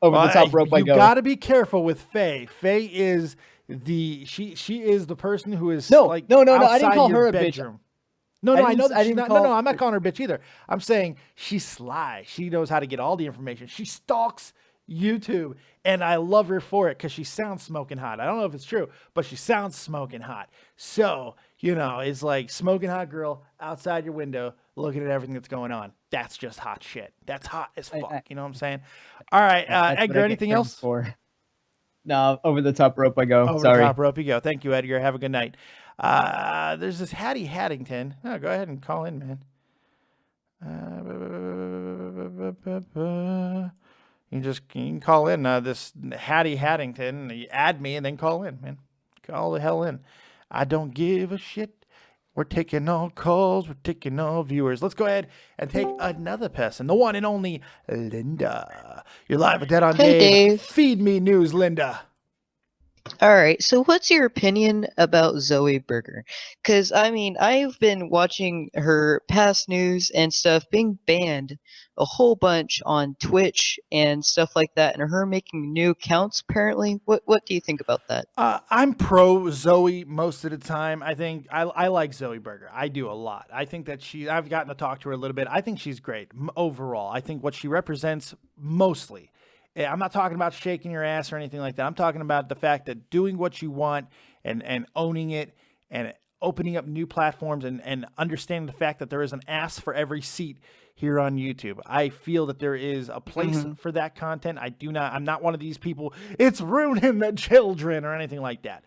over the top rope I go. You got to be careful with Faye. Faye is she is the person who is No, like no, outside I didn't call your her a bedroom. bitch. No, I know that she's not. No, I'm not her. calling her a bitch either. I'm saying she's sly. She knows how to get all the information. She stalks YouTube, and I love her for it because she sounds smoking hot. I don't know if it's true, but she sounds smoking hot. So, you know, it's like smoking hot girl outside your window looking at everything that's going on. That's just hot shit. That's hot as fuck. You know what I'm saying? All right, Edgar, anything else? For. No, over the top rope I go. Over Sorry. the top rope you go. Thank you, Edgar. Have a good night. There's this Hattie Haddington. Oh, go ahead and call in, man. You can call in this Hattie Haddington. You add me and then call in, man. Call the hell in. I don't give a shit. We're taking all calls. We're taking all viewers. Let's go ahead and take another person. The one and only Linda. You're live with Dead on Hey, Dave. Feed me news, Linda. All right, so what's your opinion about Zoe Burger? Because, I mean, I've been watching her past news and stuff being banned a whole bunch on Twitch and stuff like that, and her making new accounts, apparently. What do you think about that? I'm pro Zoe most of the time. I think I like Zoe Burger. I do a lot. I think that I've gotten to talk to her a little bit. I think she's great overall. I think what she represents mostly. I'm not talking about shaking your ass or anything like that. I'm talking about the fact that doing what you want and owning it and opening up new platforms and understanding the fact that there is an ass for every seat here on YouTube. I feel that there is a place for that content. I'm not one of these people, it's ruining the children or anything like that.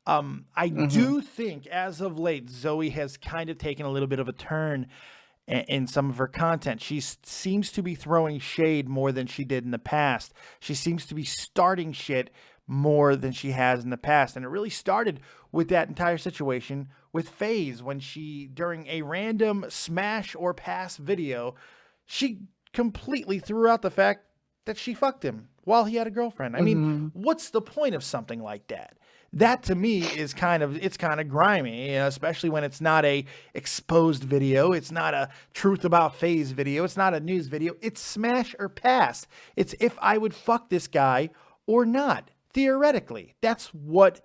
I do think as of late, Zoe has kind of taken a little bit of a turn in some of her content. She seems to be throwing shade more than she did in the past. She seems to be starting shit more than she has in the past. And it really started with that entire situation with FaZe when she, during a random smash or pass video, she completely threw out the fact that she fucked him while he had a girlfriend. I mean, what's the point of something like that? That to me is kind of grimy, you know, especially when it's not a exposed video. It's not a truth about FaZe video. It's not a news video. It's smash or pass. It's if I would fuck this guy or not. Theoretically, that's what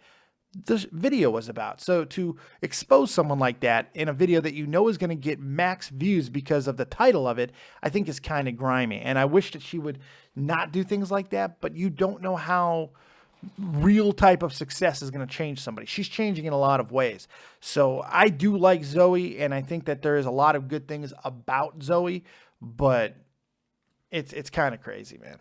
the video was about. So to expose someone like that in a video that you know is going to get max views because of the title of it, I think is kind of grimy. And I wish that she would not do things like that, but you don't know how real type of success is going to change somebody. She's changing in a lot of ways. So I do like Zoe, and I think that there is a lot of good things about Zoe, but it's kind of crazy, man.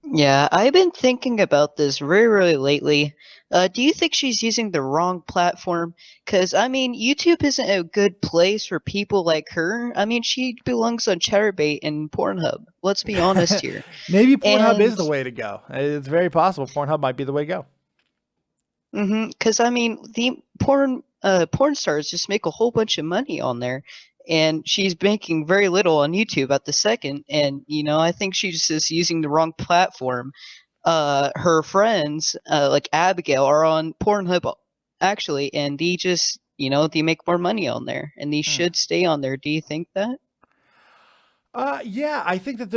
Yeah, I've been thinking about this really lately. Do you think she's using the wrong platform? Because, I mean, YouTube isn't a good place for people like her. I mean, she belongs on Chatterbait and Pornhub. Let's be honest here. Maybe Pornhub is And the way to go. It's very possible Pornhub might be the way to go. Because I mean, the porn stars just make a whole bunch of money on there, and she's making very little on YouTube at the second. And I think she's just using the wrong platform. Her friends, like Abigail, are on Pornhub actually, and they just they make more money on there, and they should stay on there. Do you think that? Yeah, I think that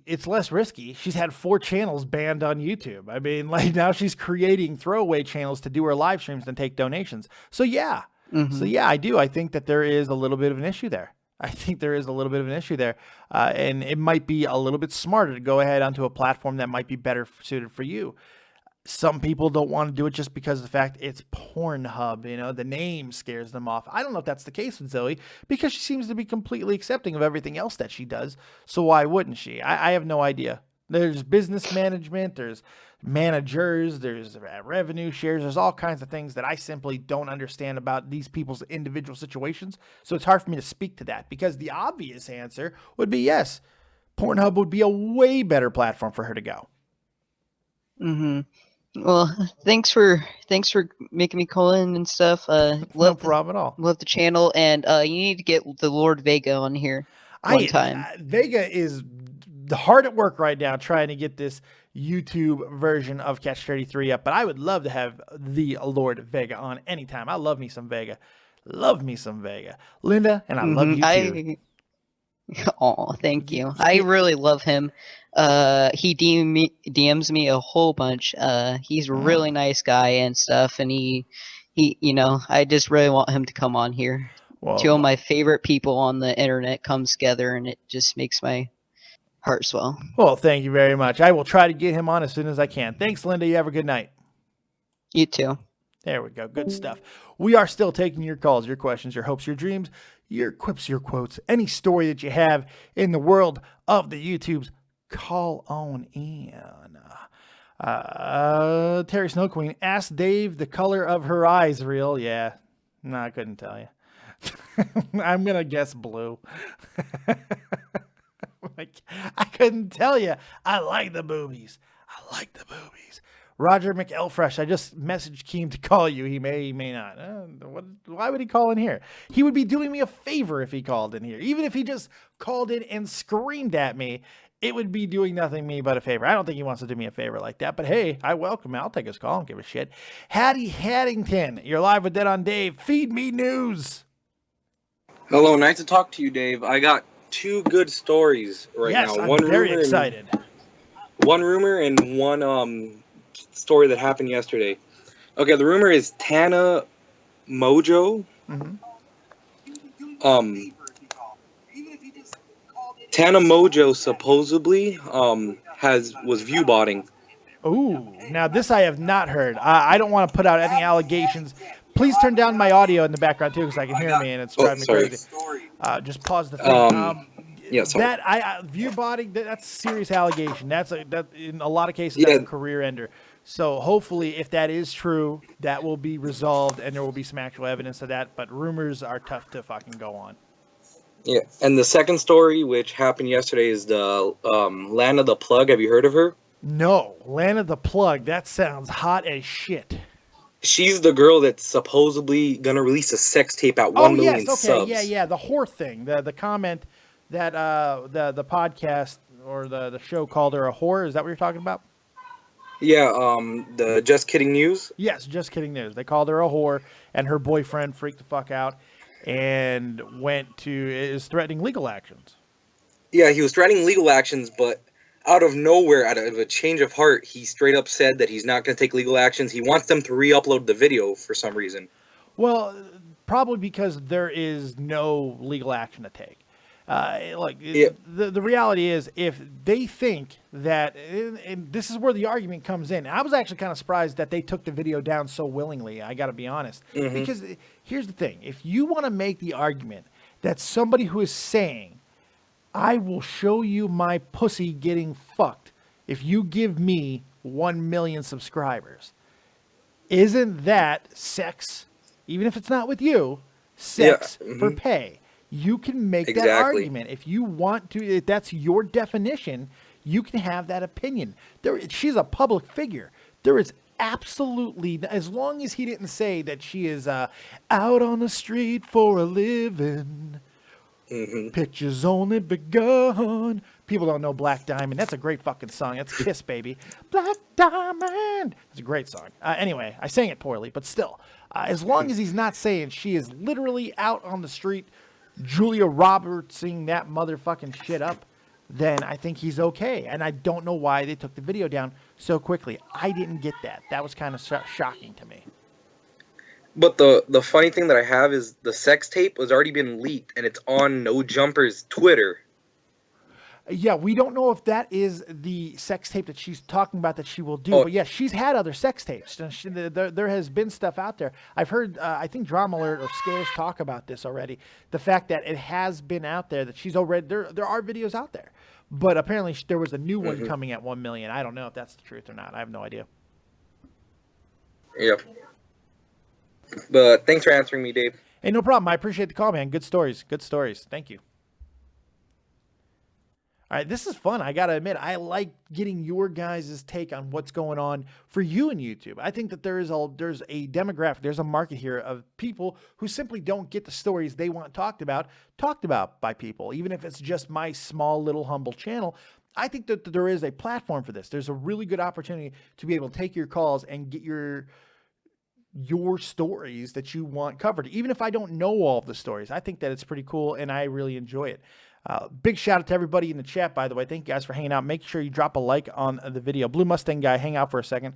it's less risky. She's had 4 channels banned on YouTube. I mean, like now she's creating throwaway channels to do her live streams and take donations. So yeah. So yeah, I do. I think that there is a little bit of an issue there. And it might be a little bit smarter to go ahead onto a platform that might be better suited for you. Some people don't want to do it just because of the fact it's Pornhub, the name scares them off. I don't know if that's the case with Zoe because she seems to be completely accepting of everything else that she does. So why wouldn't she? I have no idea. There's business management, there's managers, there's revenue shares, there's all kinds of things that I simply don't understand about these people's individual situations. So it's hard for me to speak to that because the obvious answer would be yes, Pornhub would be a way better platform for her to go. Well, thanks for making me call in and stuff. No problem at all. Love the channel, and you need to get the Lord Vega on here one time. Vega is hard at work right now trying to get this YouTube version of Catch 33 up, but I would love to have the Lord Vega on anytime. I love me some Vega. Linda, and I love you too. Oh, thank you. I really love him. He DMs me a whole bunch. He's a really nice guy and stuff, and he I just really want him to come on here. Well, 2 of my favorite people on the internet comes together, and it just makes my heart swell. Well, thank you very much. I will try to get him on as soon as I can. Thanks, Linda. You have a good night. You too. There we go. Good stuff. We are still taking your calls, your questions, your hopes, your dreams, your quips, your quotes, any story that you have in the world of the YouTubes. Call on in. Terry Snow Queen asked Dave the color of her eyes real. Yeah. No, I couldn't tell you. I'm going to guess blue. I couldn't tell you. I like the boobies. Roger McElfresh, I just messaged Keem to call you. He may not. Why would he call in here? He would be doing me a favor if he called in here. Even if he just called in and screamed at me, it would be doing nothing me but a favor. I don't think he wants to do me a favor like that, but hey, I welcome him. I'll take his call. I don't give a shit. Hattie Haddington, you're live with Dead on Dave. Feed me news. Hello, nice to talk to you, Dave. I got 2 good stories right now. I'm very excited. One rumor and one story that happened yesterday. Okay, the rumor is Tana Mongeau. Tana Mongeau supposedly was view botting. Ooh, now this I have not heard. I don't want to put out any allegations. Please turn down my audio in the background too, because I can hear me and it's driving me crazy. Just pause the thing. Yeah, sorry. That view botting, that's a serious allegation. That in a lot of cases that's a career ender. So hopefully, if that is true, that will be resolved and there will be some actual evidence of that. But rumors are tough to fucking go on. Yeah, and the second story, which happened yesterday, is the Lana the Plug. Have you heard of her? No, Lana the Plug. That sounds hot as shit. She's the girl that's supposedly gonna release a sex tape at 1 million subs. Yeah, the whore thing. The comment that the podcast or the show called her a whore. Is that what you're talking about? Yeah, the Just Kidding News. Yes, Just Kidding News. They called her a whore, and her boyfriend freaked the fuck out and is threatening legal actions. Yeah, he was threatening legal actions, but out of nowhere, out of a change of heart, he straight up said that he's not going to take legal actions. He wants them to re-upload the video for some reason. Well, probably because there is no legal action to take. The reality is, if they think that, and this is where the argument comes in. I was actually kind of surprised that they took the video down so willingly. I got to be honest, because here's the thing: if you want to make the argument that somebody who is saying I will show you my pussy getting fucked if you give me 1 million subscribers. Isn't that sex? Even if it's not with you, sex for pay. You can make that argument. If you want to, if that's your definition, you can have that opinion. She's a public figure. There is absolutely, as long as he didn't say that she is out on the street for a living, pictures only begun. People don't know Black Diamond. That's a great fucking song. That's Kiss, baby. Black Diamond. It's a great song. Anyway, I sang it poorly, but still. As long as he's not saying she is literally out on the street, Julia Robertsing that motherfucking shit up, then I think he's okay. And I don't know why they took the video down so quickly. I didn't get that. That was kind of shocking to me. But the funny thing that I have is the sex tape has already been leaked, and it's on No Jumper's Twitter. Yeah, we don't know if that is the sex tape that she's talking about that she will do. But yeah, she's had other sex tapes. There has been stuff out there. I've heard, I think Drama Alert or Scarce talk about this already. The fact that it has been out there, that she's already, there are videos out there. But apparently there was a new one coming at 1 million. I don't know if that's the truth or not. I have no idea. Yeah. But thanks for answering me, Dave. Hey, no problem. I appreciate the call, man. Good stories. Good stories. Thank you. All right, this is fun. I got to admit, I like getting your guys' take on what's going on for you in YouTube. I think that there's a demographic, there's a market here of people who simply don't get the stories they want talked about by people, even if it's just my small little humble channel. I think that there is a platform for this. There's a really good opportunity to be able to take your calls and get your stories that you want covered. Even if I don't know all of the stories, I think that it's pretty cool and I really enjoy it. Big shout out to everybody in the chat, by the way. Thank you guys for hanging out. Make sure you drop a like on the video. Blue Mustang guy, hang out for a second.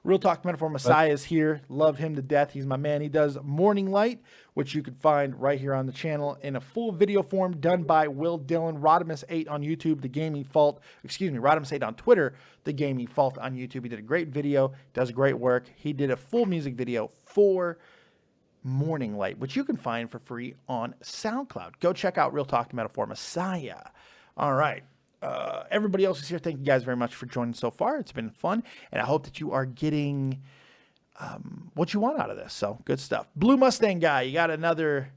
Real Talk Metaphor Messiah is here. Love him to death. He's my man. He does Morning Light, which you can find right here on the channel in a full video form done by Will Dillon. Rodimus8 on YouTube, The Gaming Fault. Excuse me, Rodimus8 on Twitter, The Gaming Fault on YouTube. He did a great video, does great work. He did a full music video for Morning Light, which you can find for free on SoundCloud. Go check out Real Talk Metaphor Messiah. All right. Everybody else is here. Thank you guys very much for joining so far. It's been fun, and I hope that you are getting what you want out of this. So good stuff. Blue Mustang guy, you got another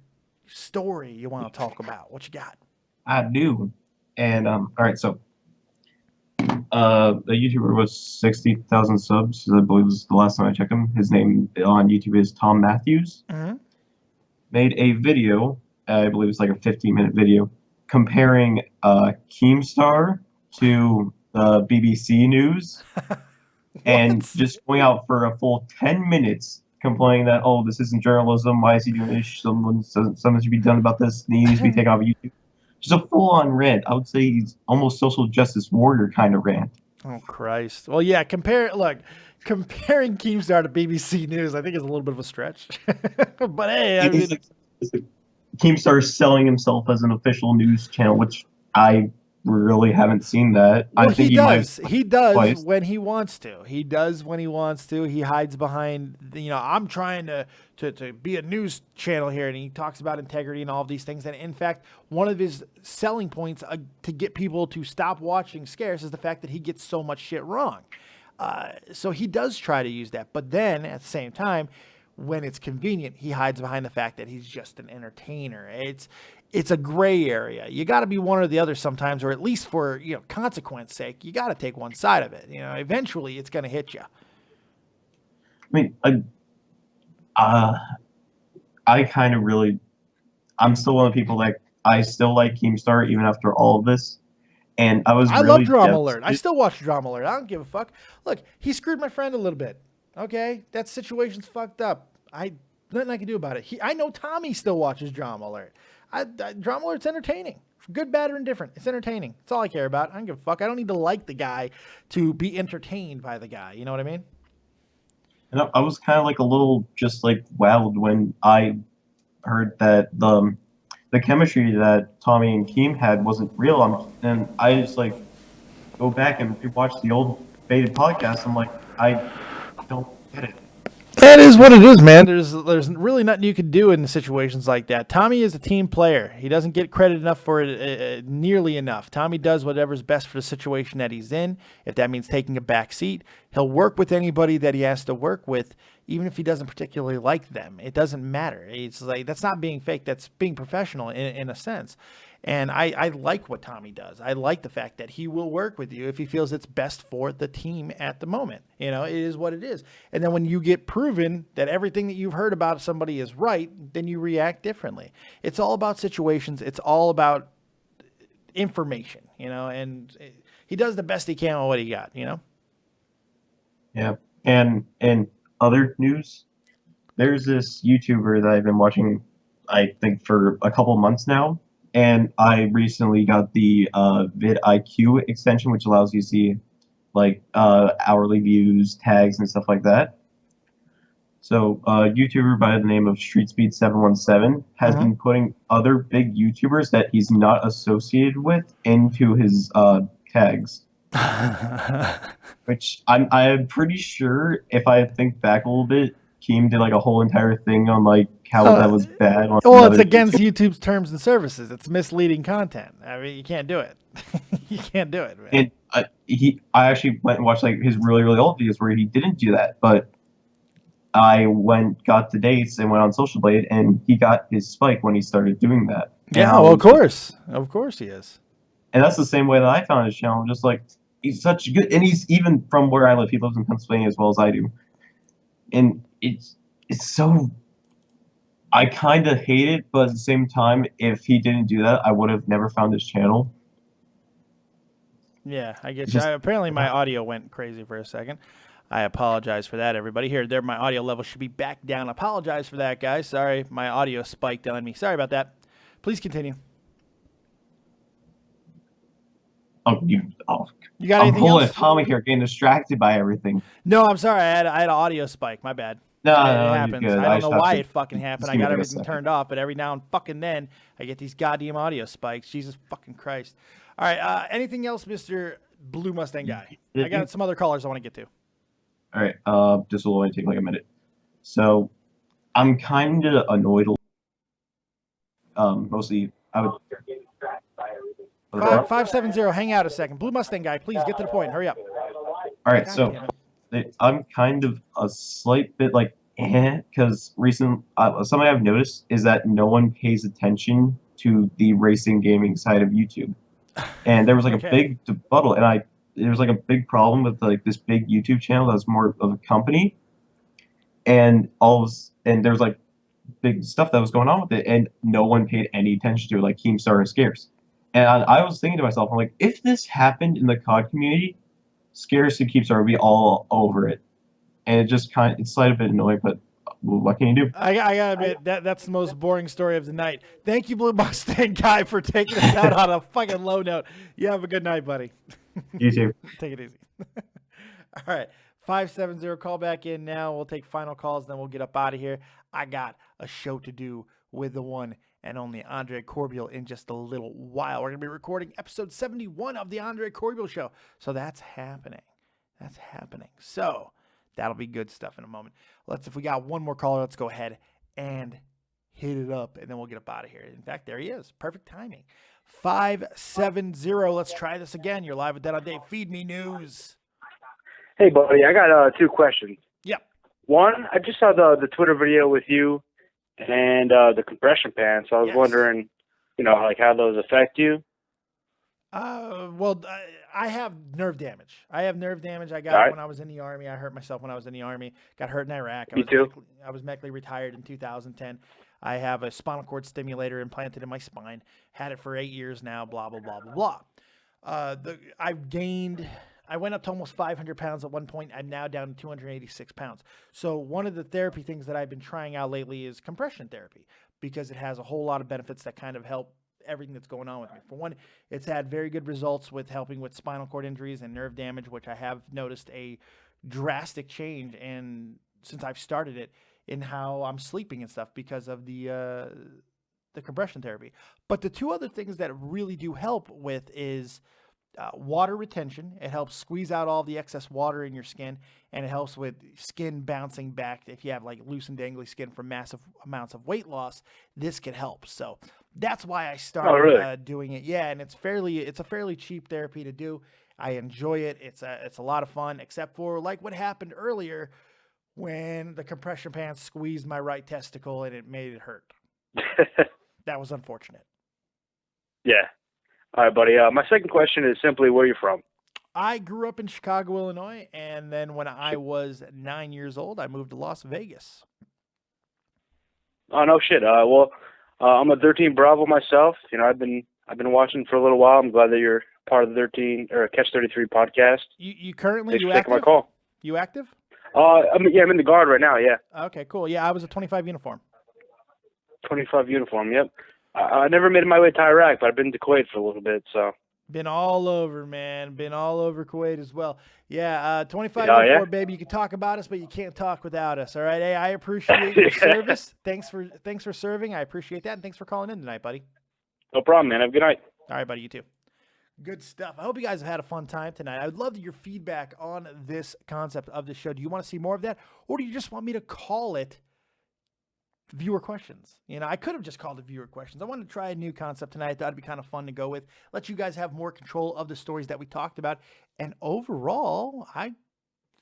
story you want to talk about? What you got? I do. And all right, so the YouTuber was 60,000 subs. I believe was the last time I checked him. His name on YouTube is Tom Matthews. Made a video, I believe it's like a 15-minute video, comparing Keemstar to the BBC News, and just going out for a full 10 minutes complaining that, oh, this isn't journalism. Why is he doing this? Something should be done about this. He needs to be taken off of YouTube. Just a full-on rant. I would say he's almost social justice warrior kind of rant. Oh, Christ. Well, yeah, comparing Keemstar to BBC News, I think is a little bit of a stretch. But hey, I mean... Keemstar is selling himself as an official news channel, which I really haven't seen that. Well, I think he does. He does twice. when he wants to. He does when he wants to. He hides behind, I'm trying to be a news channel here, and he talks about integrity and all of these things. And in fact, one of his selling points to get people to stop watching Scarce is the fact that he gets so much shit wrong. So he does try to use that. But then at the same time, when it's convenient, he hides behind the fact that he's just an entertainer. It's a gray area. You got to be one or the other sometimes, or at least for consequence sake, you got to take one side of it. Eventually it's going to hit you. I mean, I kind of really, I'm still one of the people that I still like Keemstar even after all of this. And I love Drama Alert. I still watch Drama Alert. I don't give a fuck. Look, he screwed my friend a little bit. Okay, that situation's fucked up. Nothing I can do about it. I know Tommy still watches Drama Alert. Drama Alert's entertaining. Good, bad, or indifferent. It's entertaining. That's all I care about. I don't give a fuck. I don't need to like the guy to be entertained by the guy. You know what I mean? And I was kind of like a little just like wowed when I heard that the chemistry that Tommy and Keem had wasn't real. And I just like go back and watch the old Faded podcast. I'm like, I don't get it. That is what it is, man. There's really nothing you can do in situations like that. Tommy is a team player. He doesn't get credit enough for it nearly enough. Tommy does whatever's best for the situation that he's in. If that means taking a back seat, he'll work with anybody that he has to work with, even if he doesn't particularly like them. It doesn't matter. It's like, that's not being fake. That's being professional in a sense. And I like what Tommy does. I like the fact that he will work with you if he feels it's best for the team at the moment. You know, it is what it is. And then when you get proven that everything that you've heard about somebody is right, then you react differently. It's all about situations. It's all about information, you know, and he does the best he can with what he got, you know? Yeah. And in other news, there's this YouTuber that I've been watching, I think, for a couple months now. And I recently got the vidIQ extension, which allows you to see like hourly views, tags, and stuff like that. So a YouTuber by the name of StreetSpeed717 has been putting other big YouTubers that he's not associated with into his tags. Which I'm pretty sure, if I think back a little bit, Keem did like a whole entire thing on like how that was bad. On Well, it's against YouTube's terms and services. It's misleading content. I mean, you can't do it. You can't do it, man. And I actually went and watched like his really old videos where he didn't do that, but I got the dates and went on Social Blade, and he got his spike when he started doing that. Yeah, well, of course he is. And that's the same way that I found his channel. Just like, he's such good, and he's even from where I live. He lives in Pennsylvania as well as I do, and it's so. I kind of hate it, but at the same time, if he didn't do that, I would have never found his channel. Yeah, I get you. Apparently, my audio went crazy for a second. I apologize for that, everybody. There, my audio level should be back down. Apologize for that, guys. Sorry, my audio spiked on me. Sorry about that. Please continue. You got anything else? I'm Tommy here, getting distracted by everything. No, I'm sorry. I had an audio spike. My bad. No, it you're happens. good. I don't know why it fucking happened. I got everything second. turned off, but every now and fucking then, I get these goddamn audio spikes. Jesus fucking Christ. All right. Anything else, Mr. Blue Mustang guy? I got some other callers I want to get to. All right. This will only take like a minute. So, I'm kind of annoyed. Mostly, I would. 570. Hang out a second. Blue Mustang guy, please get to the point. Hurry up. All right. So, I'm kind of a slight bit like, because something I've noticed is that no one pays attention to the racing gaming side of YouTube, and there was like a big rebuttal, and there was like a big problem with like this big YouTube channel that was more of a company, and there was like big stuff that was going on with it, and no one paid any attention to it, like Keemstar and Scarce. And I was thinking to myself, I'm like, if this happened in the COD community, Scarce and Keemstar would be all over it, and it's slightly a bit annoying, but what can you do? I gotta admit, that's the most boring story of the night. Thank you, Blue Mustang guy, for taking us out on a fucking low note. You have a good night, buddy. You too. Take it easy. All right. 570, call back in now. We'll take final calls, then we'll get up out of here. I got a show to do with the one and only Andre Corbeil in just a little while. We're going to be recording episode 71 of the Andre Corbeil Show. So that's happening. That's happening. So that'll be good stuff in a moment. If we got one more caller, let's go ahead and hit it up, and then we'll get up out of here. In fact, there he is. Perfect timing. 570. Let's try this again. You're live with Dead on Dave. Feed me news. Hey, buddy. I got two questions. Yep. One, I just saw the Twitter video with you and the compression pants. So I was wondering, like how those affect you. Well, I have nerve damage. I got it when I was in the Army. I hurt myself when I was in the Army. Got hurt in Iraq. Me too. I was medically retired in 2010. I have a spinal cord stimulator implanted in my spine. Had it for 8 years now, blah, blah, blah, blah, blah. I went up to almost 500 pounds at one point. I'm now down to 286 pounds. So one of the therapy things that I've been trying out lately is compression therapy, because it has a whole lot of benefits that kind of help everything that's going on with me. For one, it's had very good results with helping with spinal cord injuries and nerve damage, which I have noticed a drastic change since I've started it in how I'm sleeping and stuff because of the compression therapy. But the two other things that really do help with is water retention. It helps squeeze out all the excess water in your skin, and it helps with skin bouncing back. If you have like loose and dangly skin from massive amounts of weight loss, this could help. So that's why I started doing it. Yeah, and it's a fairly cheap therapy to do. I enjoy it. It's a lot of fun, except for like what happened earlier when the compression pants squeezed my right testicle and it made it hurt. That was unfortunate. Yeah. All right, buddy. My second question is simply, where are you from? I grew up in Chicago, Illinois, and then when I was 9 years old, I moved to Las Vegas. Oh, no shit. Well, I'm a 13 Bravo myself. You know, I've been watching for a little while. I'm glad that you're part of the Catch 33 podcast. You currently Thanks you for active? taking my call. You active? I'm in the guard right now. Yeah. Okay, cool. Yeah, I was a 25 uniform. 25 uniform. Yep. I never made my way to Iraq, but I've been to Kuwait for a little bit. So. Been all over, man. Been all over Kuwait as well. Yeah, 25 uniform, baby. You can talk about us, but you can't talk without us. All right. Hey, I appreciate your service. Thanks for serving. I appreciate that, and thanks for calling in tonight, buddy. No problem, man. Have a good night. All right, buddy. You too. Good stuff. I hope you guys have had a fun time tonight. I would love your feedback on this concept of the show. Do you want to see more of that, or do you just want me to call it viewer questions? You know, I could have just called it viewer questions. I wanted to try a new concept tonight. I thought it'd be kind of fun to go with. Let you guys have more control of the stories that we talked about. And overall, I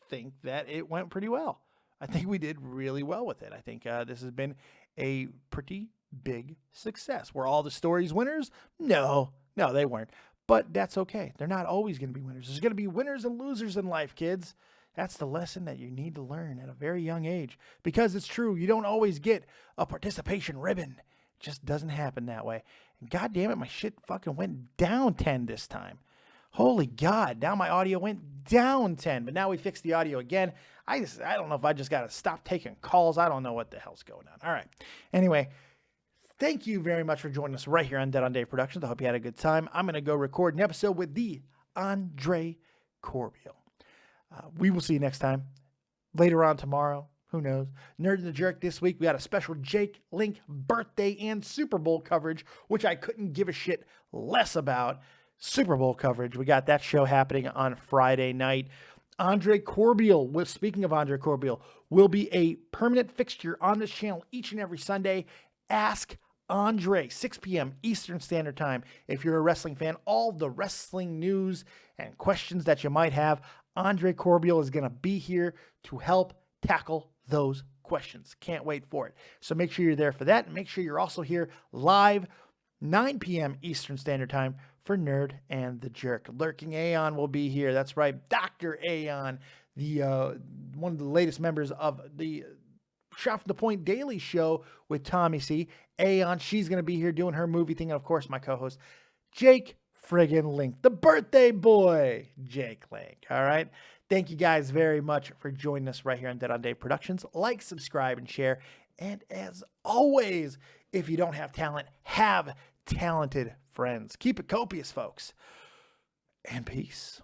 think that it went pretty well. I think we did really well with it. I think this has been a pretty big success. Were all the stories winners? No, they weren't. But that's okay. They're not always going to be winners. There's going to be winners and losers in life, kids. That's the lesson that you need to learn at a very young age. Because it's true, you don't always get a participation ribbon. It just doesn't happen that way. And God damn it, my shit fucking went down 10 this time. Holy God, now my audio went down 10. But now we fixed the audio again. I don't know if I just got to stop taking calls. I don't know what the hell's going on. All right. Anyway, thank you very much for joining us right here on Dead on Dave Productions. I hope you had a good time. I'm going to go record an episode with the Andre Corbeil. We will see you next time. Later on tomorrow. Who knows? Nerd and the Jerk this week. We got a special Jake Link birthday and Super Bowl coverage, which I couldn't give a shit less about. Super Bowl coverage. We got that show happening on Friday night. Andre Corbeil, speaking of Andre Corbeil, will be a permanent fixture on this channel each and every Sunday. Ask Andre, 6 p.m. Eastern Standard Time. If you're a wrestling fan, all the wrestling news and questions that you might have, Andre Corbeil is going to be here to help tackle those questions. Can't wait for it. So make sure you're there for that. And make sure you're also here live, 9 p.m. Eastern Standard Time for Nerd and the Jerk. Lurking Aeon will be here. That's right. Dr. Aeon, the one of the latest members of the Shot from the Point Daily Show with Tommy C. Aeon, she's going to be here doing her movie thing. And of course, my co-host, Jake friggin' Link, the birthday boy, Jake Link. All right. Thank you guys very much for joining us right here on Dead on Dave Productions. Like, subscribe, and share. And as always, if you don't have talent, have talented friends. Keep it copious, folks. And peace.